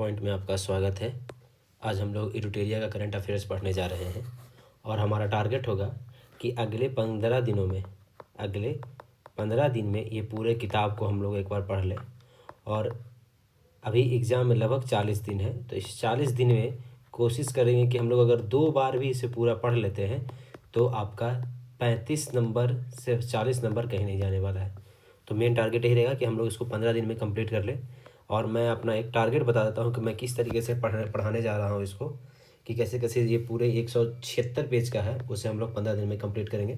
Point में आपका स्वागत है। आज हम लोग इरूटेरिया का करंट अफेयर्स पढ़ने जा रहे हैं और हमारा टारगेट होगा कि अगले 15 दिन में ये पूरे किताब को हम लोग एक बार पढ़ लें। और अभी एग्ज़ाम में लगभग 40 दिन है, तो इस 40 दिन में कोशिश करेंगे कि हम लोग अगर 2 बार भी इसे पूरा पढ़ लेते हैं तो आपका 35 नंबर से 40 नंबर कहीं नहीं जाने वाला है। तो मेन टारगेट यही रहेगा कि हम लोग इसको 15 दिन में कंप्लीट कर लें। और मैं अपना एक टारगेट बता देता हूँ कि मैं किस तरीके से पढ़ाने जा रहा हूँ इसको, कि कैसे कैसे ये पूरे 176 पेज का है, उसे हम लोग 15 दिन में कंप्लीट करेंगे।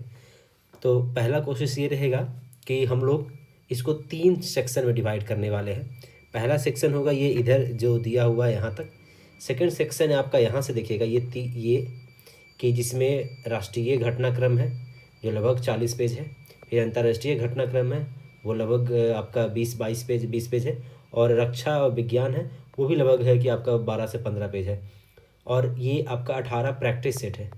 तो पहला कोशिश ये रहेगा कि हम लोग इसको 3 सेक्शन में डिवाइड करने वाले हैं। पहला सेक्शन होगा ये इधर जो दिया हुआ है यहाँ तक। सेकंड सेक्शन है आपका यहाँ से देखिएगा ये कि जिसमें राष्ट्रीय घटनाक्रम है जो लगभग 40 पेज है। फिर अंतर्राष्ट्रीय घटनाक्रम है वो लगभग आपका 20 पेज है। और रक्षा और विज्ञान है वो भी लगभग है कि आपका 12 से 15 पेज है। और ये आपका 18 प्रैक्टिस सेट है।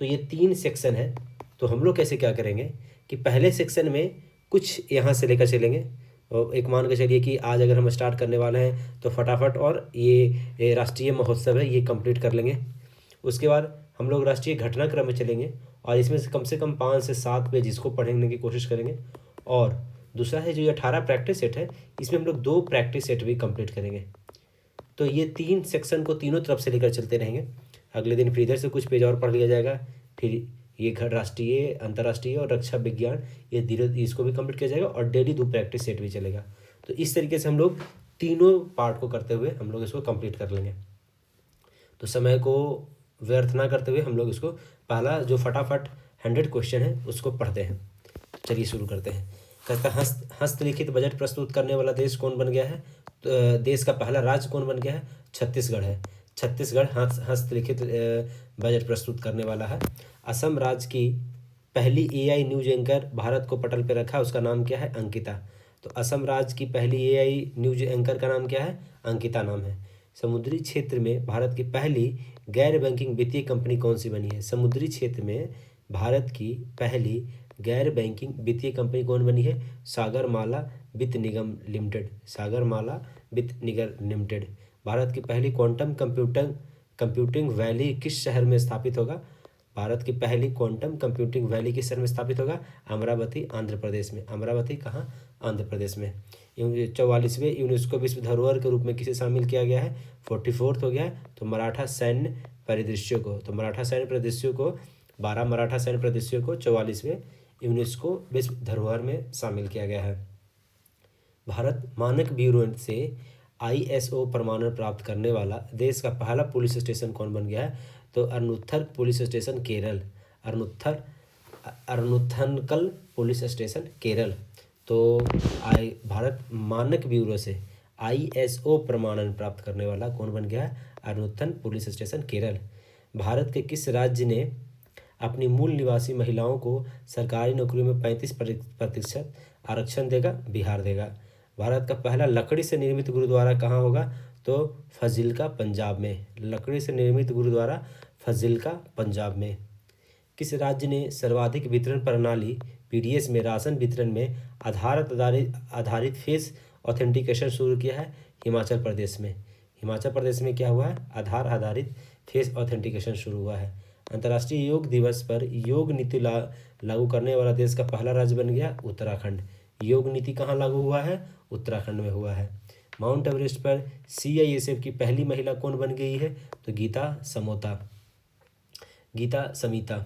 तो ये 3 सेक्शन है। तो हम लोग कैसे क्या करेंगे कि पहले सेक्शन में कुछ यहाँ से लेकर चलेंगे। और एक मान के चलिए कि आज अगर हम स्टार्ट करने वाले हैं तो फटाफट और ये राष्ट्रीय महोत्सव है ये कंप्लीट कर लेंगे। उसके बाद हम लोग राष्ट्रीय घटनाक्रम में चलेंगे और इसमें से कम 5 से 7 पेज इसको पढ़ने की कोशिश करेंगे। और दूसरा है जो ये 18 प्रैक्टिस सेट है, इसमें हम लोग 2 प्रैक्टिस सेट भी कंप्लीट करेंगे। तो ये 3 सेक्शन को तीनों तरफ से लेकर चलते रहेंगे। अगले दिन फिर इधर से कुछ पेज और पढ़ लिया जाएगा। फिर ये राष्ट्रीय, अंतर्राष्ट्रीय और रक्षा विज्ञान ये धीरे इसको भी कंप्लीट किया जाएगा और डेली 2 प्रैक्टिस सेट भी चलेगा। तो इस तरीके से हम लोग तीनों पार्ट को करते हुए हम लोग इसको कंप्लीट कर लेंगे। तो समय को व्यर्थ ना करते हुए हम लोग इसको पहला जो फटाफट 100 क्वेश्चन है उसको पढ़ते हैं। चलिए शुरू करते हैं। कहता है हस्तलिखित बजट प्रस्तुत करने वाला देश कौन बन गया है। तो देश का पहला राज्य कौन बन गया है। छत्तीसगढ़ है। छत्तीसगढ़ हस्तलिखित बजट प्रस्तुत करने वाला है। असम राज्य की पहली एआई न्यूज एंकर भारत को पटल पर रखा, उसका नाम क्या है। अंकिता। तो असम राज्य की पहली एआई न्यूज एंकर का नाम क्या है। अंकिता नाम है। समुद्री क्षेत्र में भारत की पहली गैर बैंकिंग वित्तीय कंपनी कौन सी बनी है। समुद्री क्षेत्र में भारत की पहली गैर बैंकिंग वित्तीय कंपनी कौन बनी है। सागरमाला वित्त निगम लिमिटेड। सागरमाला वित्त निगम लिमिटेड। भारत की पहली क्वांटम कंप्यूटिंग वैली किस शहर में स्थापित होगा। भारत की पहली क्वांटम कंप्यूटिंग वैली किस शहर में स्थापित होगा। अमरावती, आंध्र प्रदेश में। अमरावती कहाँ, आंध्र प्रदेश में। 44वें यूनेस्को विश्व धरोहर के रूप में किसे शामिल किया गया है। 44th हो गया है तो मराठा सैन्य परिदृश्यों को। तो मराठा सैन्य परिदृश्यों को 12 मराठा सैन्य परिदृश्यों को 44वें यूनेस्को विश्व धरोहर में शामिल किया गया है। भारत मानक ब्यूरो से आईएसओ प्रमाणन प्राप्त करने वाला देश का पहला पुलिस स्टेशन कौन बन गया है। तो अरुणुत्थर पुलिस स्टेशन केरल। अरुणुत्थनकल पुलिस स्टेशन केरल। तो भारत मानक ब्यूरो से आईएसओ प्रमाणन प्राप्त करने वाला कौन बन गया है। अरुणुत्थन पुलिस स्टेशन केरल। भारत के किस राज्य ने अपनी मूल निवासी महिलाओं को सरकारी नौकरियों में 35% आरक्षण देगा। बिहार देगा। भारत का पहला लकड़ी से निर्मित गुरुद्वारा कहाँ होगा। तो फजिल्का, पंजाब में। लकड़ी से निर्मित गुरुद्वारा फजिल्का, पंजाब में। किस राज्य ने सर्वाधिक वितरण प्रणाली पीडीएस में राशन वितरण में आधारित फेस ऑथेंटिकेशन शुरू किया है। हिमाचल प्रदेश में। हिमाचल प्रदेश में क्या हुआ है, आधार आधारित फेस ऑथेंटिकेशन शुरू हुआ है। अंतर्राष्ट्रीय योग दिवस पर योग नीति लागू करने वाला देश का पहला राज्य बन गया उत्तराखंड। योग नीति कहाँ लागू हुआ है, उत्तराखंड में हुआ है। माउंट एवरेस्ट पर सीआईएसएफ की पहली महिला कौन बन गई है। तो गीता समीता।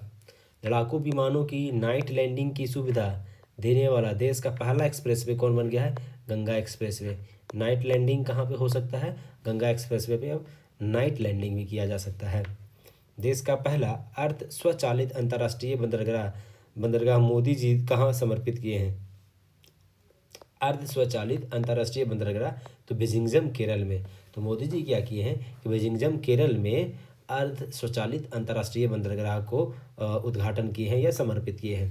लड़ाकू विमानों की नाइट लैंडिंग की सुविधा देने वाला देश का पहला एक्सप्रेसवे कौन बन गया है। गंगा एक्सप्रेसवे। नाइट लैंडिंग कहाँ पे हो सकता है, गंगा एक्सप्रेसवे पे अब नाइट लैंडिंग भी किया जा सकता है। देश का पहला अर्ध स्वचालित अंतर्राष्ट्रीय बंदरगाह मोदी जी कहाँ समर्पित किए हैं। अर्ध स्वचालित अंतर्राष्ट्रीय बंदरगाह तो बेजिंगम, केरल में। तो मोदी जी क्या किए हैं कि बेजिंगम, केरल में अर्ध स्वचालित अंतर्राष्ट्रीय बंदरगाह को उद्घाटन किए हैं या समर्पित किए हैं।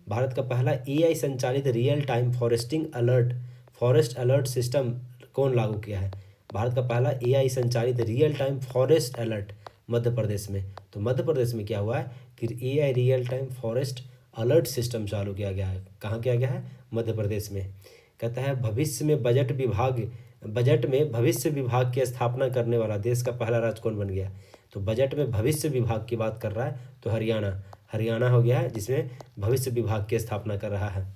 भारत का पहला एआई संचालित real time forest alert system कौन लागू किया है। भारत का पहला एआई संचालित real time forest alert Madhya Pradesh में। तो मध्य प्रदेश में क्या हुआ है कि AI real time forest alert system चालू किया गया है। कहाँ किया गया है, मध्य प्रदेश में। कहता है भविष्य में बजट विभाग बजट में भविष्य विभाग की स्थापना करने वाला देश का पहला राज्य कौन बन गया? तो बजट में भविष्य विभाग की बात कर रहा है तो हरियाणा हो गया है, जिसमें भविष्य विभाग की स्थापना कर रहा है।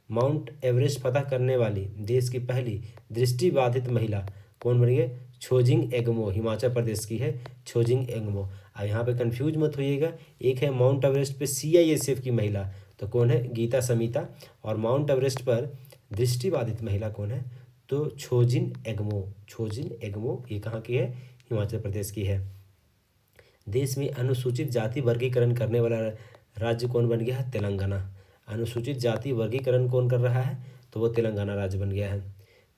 माउंट एवरेस्ट फतह करने वाली देश की पहली दृष्टिबाधित महिला कौन बनी है? छोजिंग एग्मो, हिमाचल प्रदेश की है छोजिंग एग्मो। अब यहाँ पे कंफ्यूज मत होइएगा, एक है माउंट एवरेस्ट पे CISF की महिला, तो कौन है? गीता समिता। और माउंट एवरेस्ट पर दृष्टिबाधित महिला कौन है? तो छोजिन एग्मो ये कहाँ की है? हिमाचल प्रदेश की है। देश में अनुसूचित जाति वर्गीकरण करने वाला राज्य कौन बन गया है? तेलंगाना। अनुसूचित जाति वर्गीकरण कौन कर रहा है? तो वो तेलंगाना राज्य बन गया है।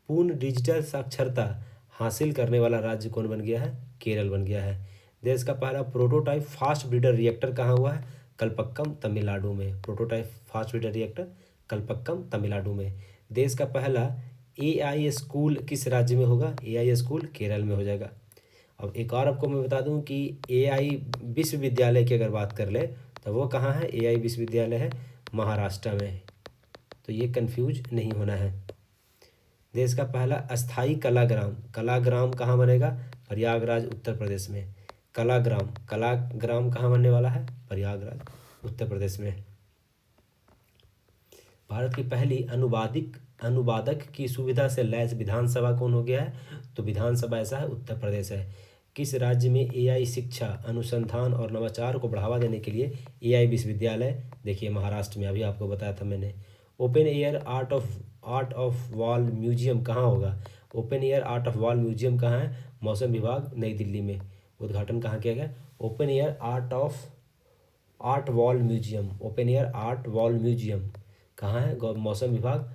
पूर्ण डिजिटल साक्षरता हासिल करने वाला राज्य कौन बन गया है? केरल बन गया है। देश का पहला प्रोटोटाइप फास्ट ब्रीडर रिएक्टर कहाँ हुआ है? कलपक्कम तमिलनाडु में। Prototype fast breeder reactor Kalpakkam Tamil Nadu में। देश का पहला AI स्कूल किस राज्य में होगा? AI स्कूल केरल में हो जाएगा। अब एक और आपको मैं बता दूं कि AI विश्वविद्यालय की अगर बात कर ले तो वो कहाँ है? AI विश्वविद्यालय है महाराष्ट्र में, तो ये कंफ्यूज नहीं होना है। देश का पहला अस्थाई कलाग्राम कहाँ बनेगा? प्रयागराज उत्तर प्रदेश में। कलाग्राम कहाँ बनने वाला है? प्रयागराज उत्तर प्रदेश में। भारत की पहली अनुवादक की सुविधा से लैस विधानसभा कौन हो गया है? तो विधानसभा ऐसा है उत्तर प्रदेश है। किस राज्य में AI शिक्षा अनुसंधान और नवाचार को बढ़ावा देने के लिए AI विश्वविद्यालय? देखिए महाराष्ट्र में, अभी आपको बताया था मैंने। Open air art of wall museum कहाँ होगा? Open air art of wall museum कहाँ है? मौसम विभाग नई दिल्ली में। उद्घाटन कहाँ किया गया? Open air art wall museum कहाँ है? मौसम विभाग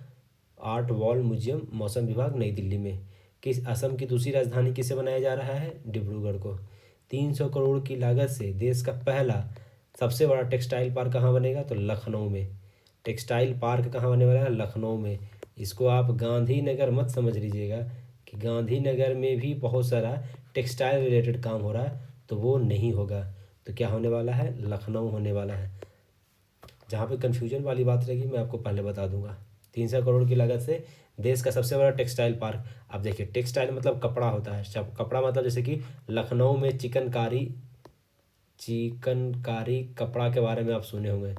आर्ट वॉल म्यूजियम मौसम विभाग नई दिल्ली में। किस असम की दूसरी राजधानी किसे बनाया जा रहा है? डिब्रूगढ़ को। 300 करोड़ की लागत से देश का पहला सबसे बड़ा टेक्सटाइल पार्क कहाँ बनेगा? तो लखनऊ में। टेक्सटाइल पार्क कहाँ बने वाला है? लखनऊ में। इसको आप गांधीनगर मत समझ लीजिएगा कि गांधीनगर में भी बहुत सारा टेक्सटाइल रिलेटेड काम हो रहा है, तो वो नहीं होगा। तो क्या होने वाला है? लखनऊ होने वाला है। जहाँ पे कन्फ्यूजन वाली बात रहेगी मैं आपको पहले बता दूंगा। 300 करोड़ की लागत से देश का सबसे बड़ा टेक्सटाइल पार्क। अब देखिए, टेक्सटाइल मतलब कपड़ा होता है। कपड़ा मतलब जैसे कि लखनऊ में चिकनकारी कपड़ा के बारे में आप सुने होंगे।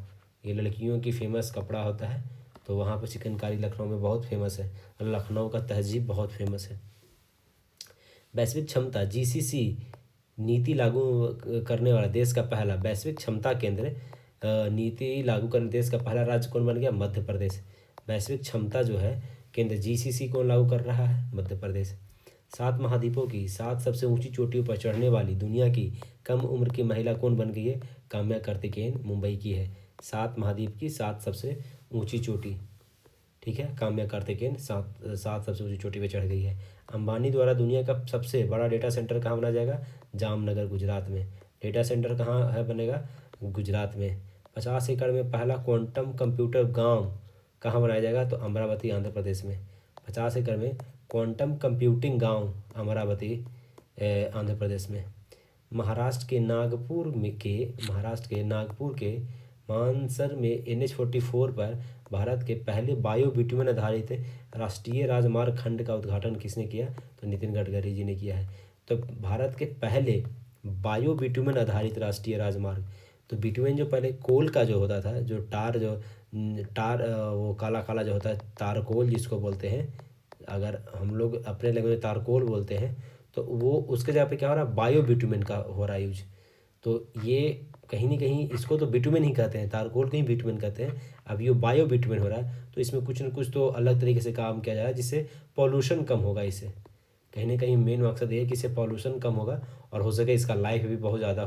ये लड़कियों की फेमस कपड़ा होता है, तो वहाँ पर चिकनकारी लखनऊ में बहुत फेमस है। लखनऊ का तहजीब बहुत फेमस है। वैश्विक क्षमता GCC नीति लागू करने वाला देश का पहला वैश्विक क्षमता केंद्र नीति लागू करने देश का पहला राज्य कौन बन गया? मध्य प्रदेश। वैश्विक क्षमता जो है केंद्र GCC कौन लागू कर रहा है? मध्य प्रदेश। 7 महाद्वीपों की 7 सबसे ऊंची चोटियों पर चढ़ने वाली दुनिया की कम उम्र की महिला कौन बन गई है? काम्या कार्तिकेयन मुंबई की है। 7 महाद्वीप की 7 सबसे ऊंची चोटी, ठीक है, काम्या कार्तिकेयन 7 सबसे ऊंची चोटी पर चढ़ गई है। अंबानी द्वारा दुनिया का सबसे बड़ा डेटा सेंटर कहाँ बनाया जाएगा? जामनगर गुजरात में। डेटा सेंटर कहाँ है बनेगा? गुजरात में। 50 एकड़ में पहला क्वांटम कंप्यूटर गांव कहाँ बनाया जाएगा? तो अमरावती आंध्र प्रदेश में। 50 एकड़ में क्वांटम कंप्यूटिंग गांव अमरावती आंध्र प्रदेश में। महाराष्ट्र के नागपुर के मानसर में NH-44 पर भारत के पहले बायो बिटुमेन आधारित राष्ट्रीय राजमार्ग खंड का उद्घाटन किसने किया? तो नितिन गडकरी जी ने किया है। तो भारत के पहले बायो बिटुमेन आधारित राष्ट्रीय राजमार्ग, तो बिटुमेन जो पहले कोल का जो होता था, जो टार वो काला काला जो होता है, तारकोल जिसको बोलते हैं, अगर हम लोग अपने लैंग्वेज में तारकोल बोलते हैं, तो वो उसके जगह पे क्या हो रहा है? बायो बिटुमेन का हो रहा है यूज। तो ये कहीं ना कहीं इसको तो बिटुमेन ही कहते हैं, तारकोल को ही बिटुमेन कहते हैं। अब ये बायो बिटुमेन हो रहा है, तो इसमें कुछ न कुछ तो अलग तरीके से काम किया जा रहा है जिससे पॉल्यूशन कम होगा। इससे कहीं ना कहीं मेन मकसद ये है कि इससे पॉल्यूशन कम होगा और हो सके इसका लाइफ भी बहुत ज़्यादा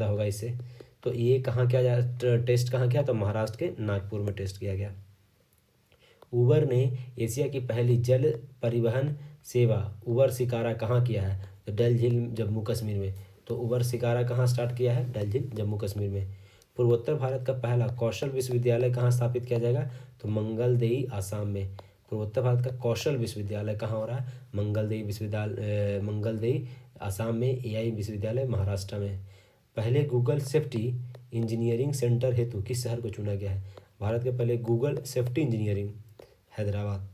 होगा इससे। तो ये कहाँ किया टेस्ट कहाँ किया? तो महाराष्ट्र के नागपुर में टेस्ट किया गया। उबर ने एशिया की पहली जल परिवहन सेवा उबर शिकारा कहाँ किया है? तो डल झील जम्मू कश्मीर में। तो उबर शिकारा कहाँ स्टार्ट किया है? डल झील जम्मू कश्मीर में। पूर्वोत्तर भारत का पहला कौशल विश्वविद्यालय कहाँ स्थापित किया जाएगा? तो मंगलदेई आसाम में। पूर्वोत्तर भारत का कौशल विश्वविद्यालय कहाँ हो रहा है? मंगलदेई आसाम में। AI विश्वविद्यालय महाराष्ट्र में। पहले गूगल सेफ्टी इंजीनियरिंग सेंटर हेतु किस शहर को चुना गया है? भारत के पहले Google safety engineering Hyderabad.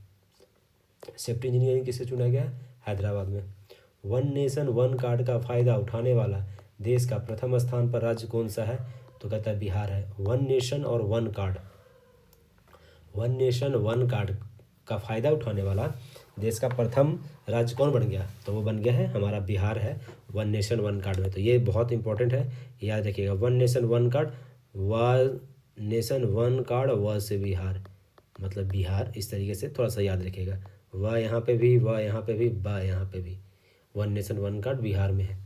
Safety engineering किससे चुना गया? हैदराबाद में। वन नेशन वन कार्ड का फायदा उठाने वाला देश का प्रथम स्थान पर राज्य कौन सा है? तो कहता है बिहार है। वन नेशन और one card, one nation one card का फायदा उठाने वाला देश का प्रथम राज्य कौन बन गया? तो वो बन गया है हमारा बिहार है वन नेशन वन कार्ड में। तो ये बहुत इंपॉर्टेंट है, याद रखिएगा। One nation one card, one nation one card, व से बिहार, मतलब बिहार, इस तरीके से थोड़ा सा याद रखिएगा। व यहाँ पे भी, व यहाँ पे भी, ब यहाँ पे भी। One nation one card Bihar में है।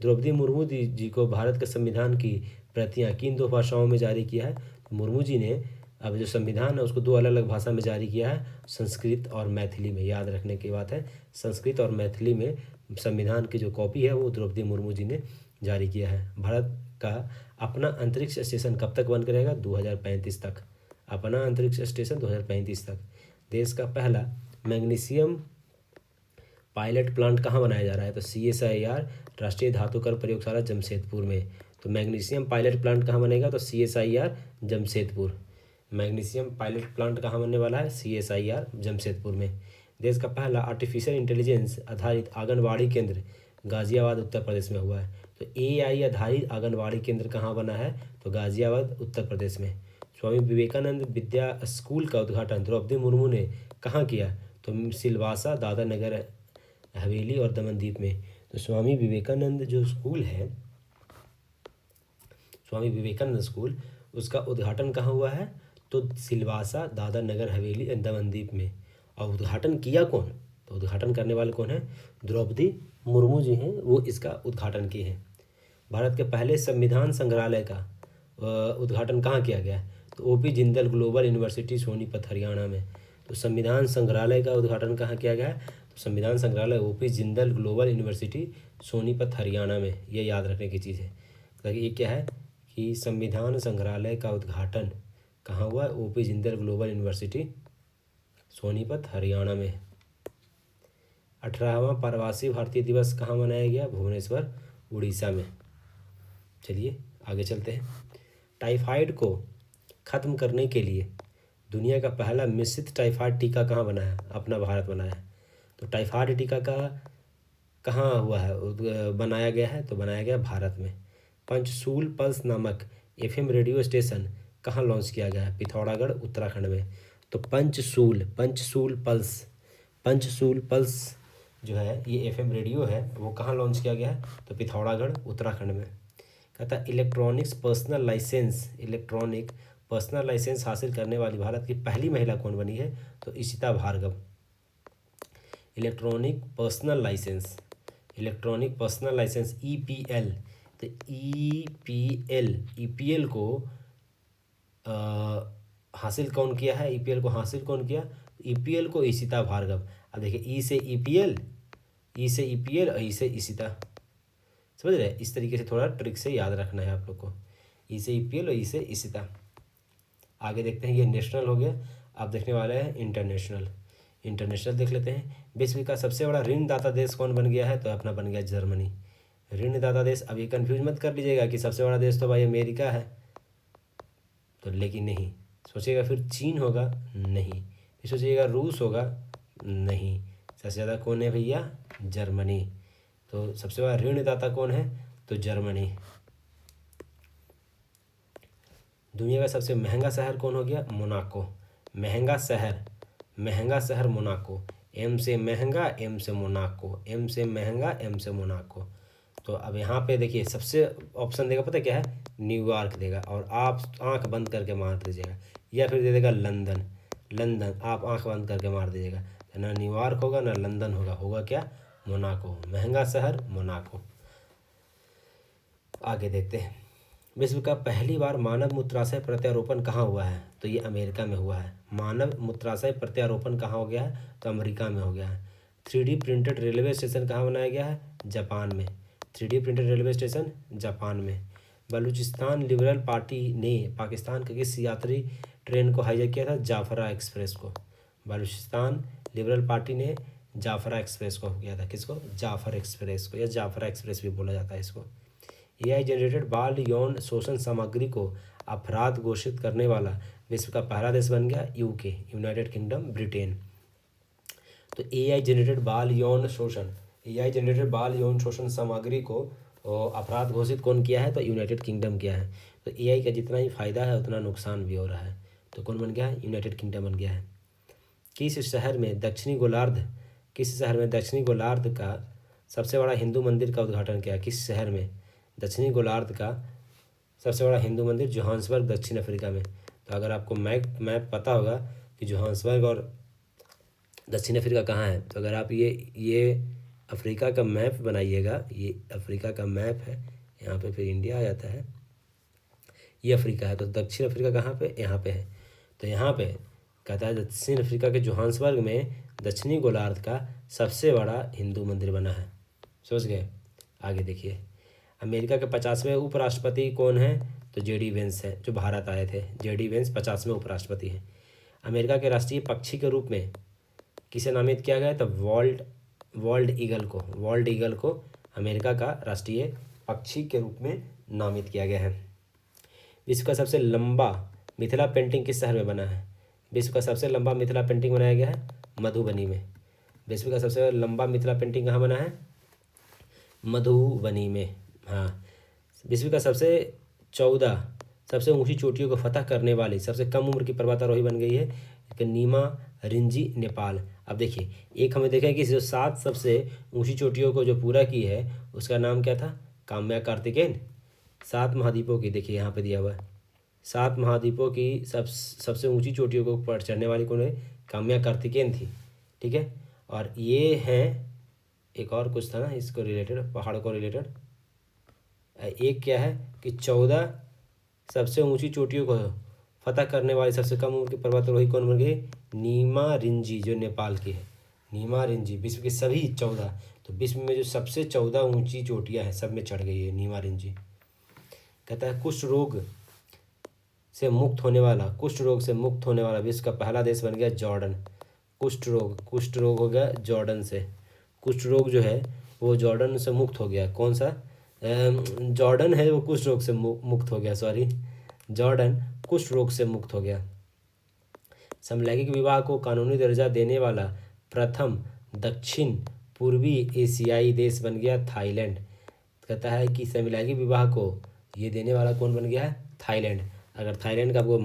द्रौपदी मुर्मू जी को भारत के संविधान की प्रतियां किन दो भाषाओं में जारी किया है? मुर्मू जी ने अब जो संविधान है उसको दो अलग अलग भाषा में जारी किया है, संस्कृत और मैथिली में। याद रखने की बात है, संस्कृत और मैथिली में संविधान की जो कॉपी है वो द्रौपदी मुर्मू जी ने जारी किया है। भारत का अपना अंतरिक्ष स्टेशन कब तक बन करेगा? 2035 तक। अपना अंतरिक्ष स्टेशन 2035 तक। देश का पहला मैग्नीशियम पायलट प्लांट कहाँ बनाया जा रहा है? तो CSIR राष्ट्रीय धातुकर प्रयोगशाला जमशेदपुर में। तो मैग्नीशियम पायलट प्लांट कहाँ बनेगा? तो CSIR Jamshedpur. Magnesium pilot plant कहाँ बनने वाला है? CSIR जमशेदपुर में। देश का पहला आर्टिफिशियल इंटेलिजेंस आधारित आंगनबाड़ी केंद्र गाजियाबाद उत्तर प्रदेश में हुआ है। तो AI आधारित आंगनबाड़ी केंद्र कहाँ बना है? तो गाजियाबाद उत्तर प्रदेश में। स्वामी विवेकानंद विद्या स्कूल का उद्घाटन द्रौपदी मुर्मू ने कहाँ किया? तो सिलवासा, दादर नगर हवेली और दमनदीप में। तो स्वामी विवेकानंद जो स्कूल है, स्वामी विवेकानंद स्कूल, उसका उद्घाटन कहाँ हुआ है? तो सिलवासा, दादर नगर हवेली एंड दमनदीप में। और उद्घाटन किया कौन? तो उद्घाटन करने वाले कौन है? द्रौपदी मुर्मू जी हैं, वो इसका उद्घाटन किए हैं। भारत के पहले संविधान संग्रहालय का उद्घाटन कहाँ किया गया? तो OP Jindal global university Sonipat Haryana में। तो संविधान संग्रहालय का उद्घाटन कहाँ किया गया है? तो संविधान संग्रहालय OP Jindal global university Sonipat Haryana में। ये याद रखने की चीज़ है। तो ये क्या है कि संविधान संग्रहालय का उद्घाटन कहाँ हुआ? OP Jindal global university Sonipat Haryana में। 18वां प्रवासी भारतीय दिवस कहाँ मनाया गया? भुवनेश्वर उड़ीसा में। चलिए आगे चलते हैं। टाइफाइड को ख़त्म करने के लिए दुनिया का पहला मिश्रित टाइफाइड टीका कहाँ बना है? अपना भारत बनाया है। तो टाइफाइड टीका का कहाँ हुआ है, बनाया गया है? तो बनाया गया भारत में। पंचसूल पल्स नामक FM रेडियो स्टेशन कहाँ लॉन्च किया गया है? पिथौरागढ़ उत्तराखंड में। तो पंचसूल पल्स जो है ये FM रेडियो है, वो कहाँ लॉन्च किया गया है? तो पिथौरागढ़ उत्तराखंड में। कहता है इलेक्ट्रॉनिक पर्सनल लाइसेंस हासिल करने वाली भारत की पहली महिला कौन बनी है? तो Ishita Bhargav. Electronic personal license EPL। तो EPL को हासिल कौन किया है? EPL को हासिल कौन किया? EPL को इशिता भार्गव। अब देखिए, E से EPL और E से इशिता, समझ रहे? इस तरीके से थोड़ा ट्रिक से याद रखना है आप लोग को। E से EPL और E से इशिता। आगे देखते हैं, ये नेशनल हो गया। अब देखने वाले हैं इंटरनेशनल देख लेते हैं। विश्व का सबसे बड़ा ऋणदाता देश कौन बन गया है? तो अपना बन गया जर्मनी। ऋणदाता देश, अब ये कन्फ्यूज मत कर लीजिएगा कि सबसे बड़ा देश तो भाई अमेरिका है, तो लेकिन नहीं। सोचिएगा फिर चीन होगा, नहीं। फिर सोचिएगा रूस होगा, नहीं। सबसे ज़्यादा कौन है भैया? जर्मनी। तो सबसे बड़ा ऋणदाता कौन है? तो जर्मनी। दुनिया का सबसे महंगा शहर कौन हो गया? मोनाको। महंगा शहर मोनाको। M से महंगा, M से मोनाको, M से महंगा, M से मोनाको। तो अब यहाँ पे देखिए, सबसे ऑप्शन देगा, पता क्या है? न्यूयॉर्क देगा, और आप आंख बंद करके मार दीजिएगा, या फिर दे देगा लंदन। आप आंख बंद करके मार दीजिएगा, तो ना न्यूयॉर्क होगा ना लंदन होगा क्या? मोनाको। महंगा शहर मोनाको। आगे देखते हैं, विश्व का पहली बार मानव मूत्राशय प्रत्यारोपण कहाँ हुआ है? तो ये अमेरिका में हुआ है। मानव मूत्राशय प्रत्यारोपण कहाँ हो गया है? तो अमेरिका में हो गया है। 3D प्रिंटेड रेलवे स्टेशन कहाँ बनाया गया है? जापान में। 3D printed railway station Japan में। बलूचिस्तान लिबरल पार्टी ने पाकिस्तान के किस यात्री ट्रेन को हाईजैक किया था? जाफरा एक्सप्रेस को। बलूचिस्तान लिबरल पार्टी ने जाफरा एक्सप्रेस को किया था। किसको? जाफर एक्सप्रेस को, या जाफरा एक्सप्रेस भी बोला जाता है इसको। AI जनरेटेड बाल यौन शोषण सामग्री को अपराध घोषित करने वाला विश्व का पहला देश बन गया UK, यूनाइटेड किंगडम, ब्रिटेन। तो एआई जनरेटेड बाल यौन शोषण, एआई जनरेटेड बाल यौन शोषण सामग्री को अपराध घोषित कौन किया है? तो यूनाइटेड किंगडम किया है। तो एआई का जितना ही फायदा है उतना नुकसान भी हो रहा है। तो कौन बन गया है? यूनाइटेड किंगडम बन गया है। किस शहर में दक्षिणी गोलार्ध का सबसे बड़ा हिंदू मंदिर का उद्घाटन किया? किस शहर में दक्षिणी गोलार्ध का सबसे बड़ा हिंदू मंदिर? जोहान्सबर्ग, दक्षिण अफ्रीका में। तो अगर आपको मैप पता होगा कि जोहान्सबर्ग और दक्षिण अफ्रीका कहाँ है, तो अगर आप ये अफ्रीका का मैप बनाइएगा, ये अफ्रीका का मैप है, यहाँ पे फिर इंडिया आ जाता है, ये अफ्रीका है, तो दक्षिण अफ्रीका कहाँ पे? यहाँ पे है। तो यहाँ पे कहता है दक्षिण अफ्रीका के जोहान्सबर्ग में दक्षिणी गोलार्ध का सबसे बड़ा हिंदू मंदिर बना है। समझ गए? आगे देखिए, अमेरिका के 50वें उपराष्ट्रपति कौन है? तो जेडी वेंस है, जो भारत आए थे। जेडी वेंस 50वें उपराष्ट्रपति हैं। अमेरिका के राष्ट्रीय पक्षी के रूप में किसे नामित किया गया? तो वर्ल्ड ईगल को अमेरिका का राष्ट्रीय पक्षी के रूप में नामित किया गया है। विश्व का सबसे लंबा मिथिला पेंटिंग किस शहर में बना है? विश्व का सबसे लंबा मिथिला पेंटिंग बनाया गया है मधुबनी में। विश्व का सबसे लंबा मिथिला पेंटिंग कहाँ बना है? मधुबनी में। हाँ, विश्व का सबसे ऊंची चोटियों को फतह करने वाली सबसे कम उम्र की पर्वतारोही बन गई है नीमा रिंजी, नेपाल। अब देखिए, एक हमें देखा कि जो 7 सबसे ऊंची चोटियों को जो पूरा की है उसका नाम क्या था? काम्या कार्तिकेयन। 7 महाद्वीपों की, देखिए यहाँ पे दिया हुआ है, 7 महाद्वीपों की सबसे ऊंची चोटियों को पर चढ़ने वाली कौन है? काम्या कार्तिकेयन थी। ठीक है, और ये हैं, एक और कुछ था ना इसको रिलेटेड, पहाड़ को रिलेटेड। एक क्या है कि 14 सबसे ऊंची चोटियों को फतह करने वाली सबसे कम उम्र की पर्वतारोही कौन बन गई? नीमा रिंजी, जो नेपाल की है। नीमा रिंजी विश्व की सभी 14, तो विश्व में जो सबसे 14 ऊंची चोटियां हैं सब में चढ़ गई है नीमा रिंजी। कहता है कुष्ठ रोग से मुक्त होने वाला विश्व का पहला देश बन गया जॉर्डन। कुष्ठ रोग हो गया जॉर्डन से। कुष्ठ रोग जो है वो जॉर्डन से मुक्त हो गया। कौन सा जॉर्डन है वो कुष्ठ रोग से मुक्त हो गया, सॉरी, जॉर्डन कुष्ठ रोग से मुक्त हो गया। समलैंगिक विवाह को कानूनी दर्जा देने वाला प्रथम दक्षिण पूर्वी एशियाई देश बन गया थाईलैंड। कहता है कि समलैंगिक विवाह को ये देने वाला कौन बन गया है? थाईलैंड। अगर थाईलैंड का आपको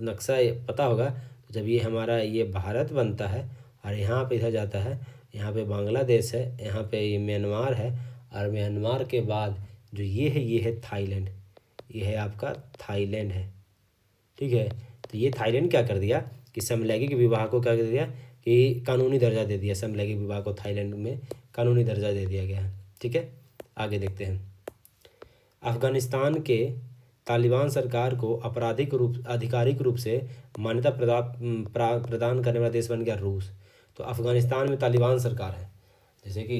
नक्शा पता होगा, तो जब ये हमारा ये भारत बनता है और यहाँ पे इधर जाता है, यहाँ पे बांग्लादेश है, यहाँ पे ये म्यांमार है, और म्यांमार के बाद जो ये है थाईलैंड, ये है आपका थाईलैंड है। ठीक है, तो ये थाईलैंड क्या कर दिया कि समलैंगिक विवाह को क्या कर दिया कि कानूनी दर्जा दे दिया। समलैंगिक विवाह को थाईलैंड में कानूनी दर्जा दे दिया गया है। ठीक है, आगे देखते हैं। अफगानिस्तान के तालिबान सरकार को आधिकारिक रूप से मान्यता प्रदान करने वाला देश बन गया रूस। तो अफगानिस्तान में तालिबान सरकार है, जैसे कि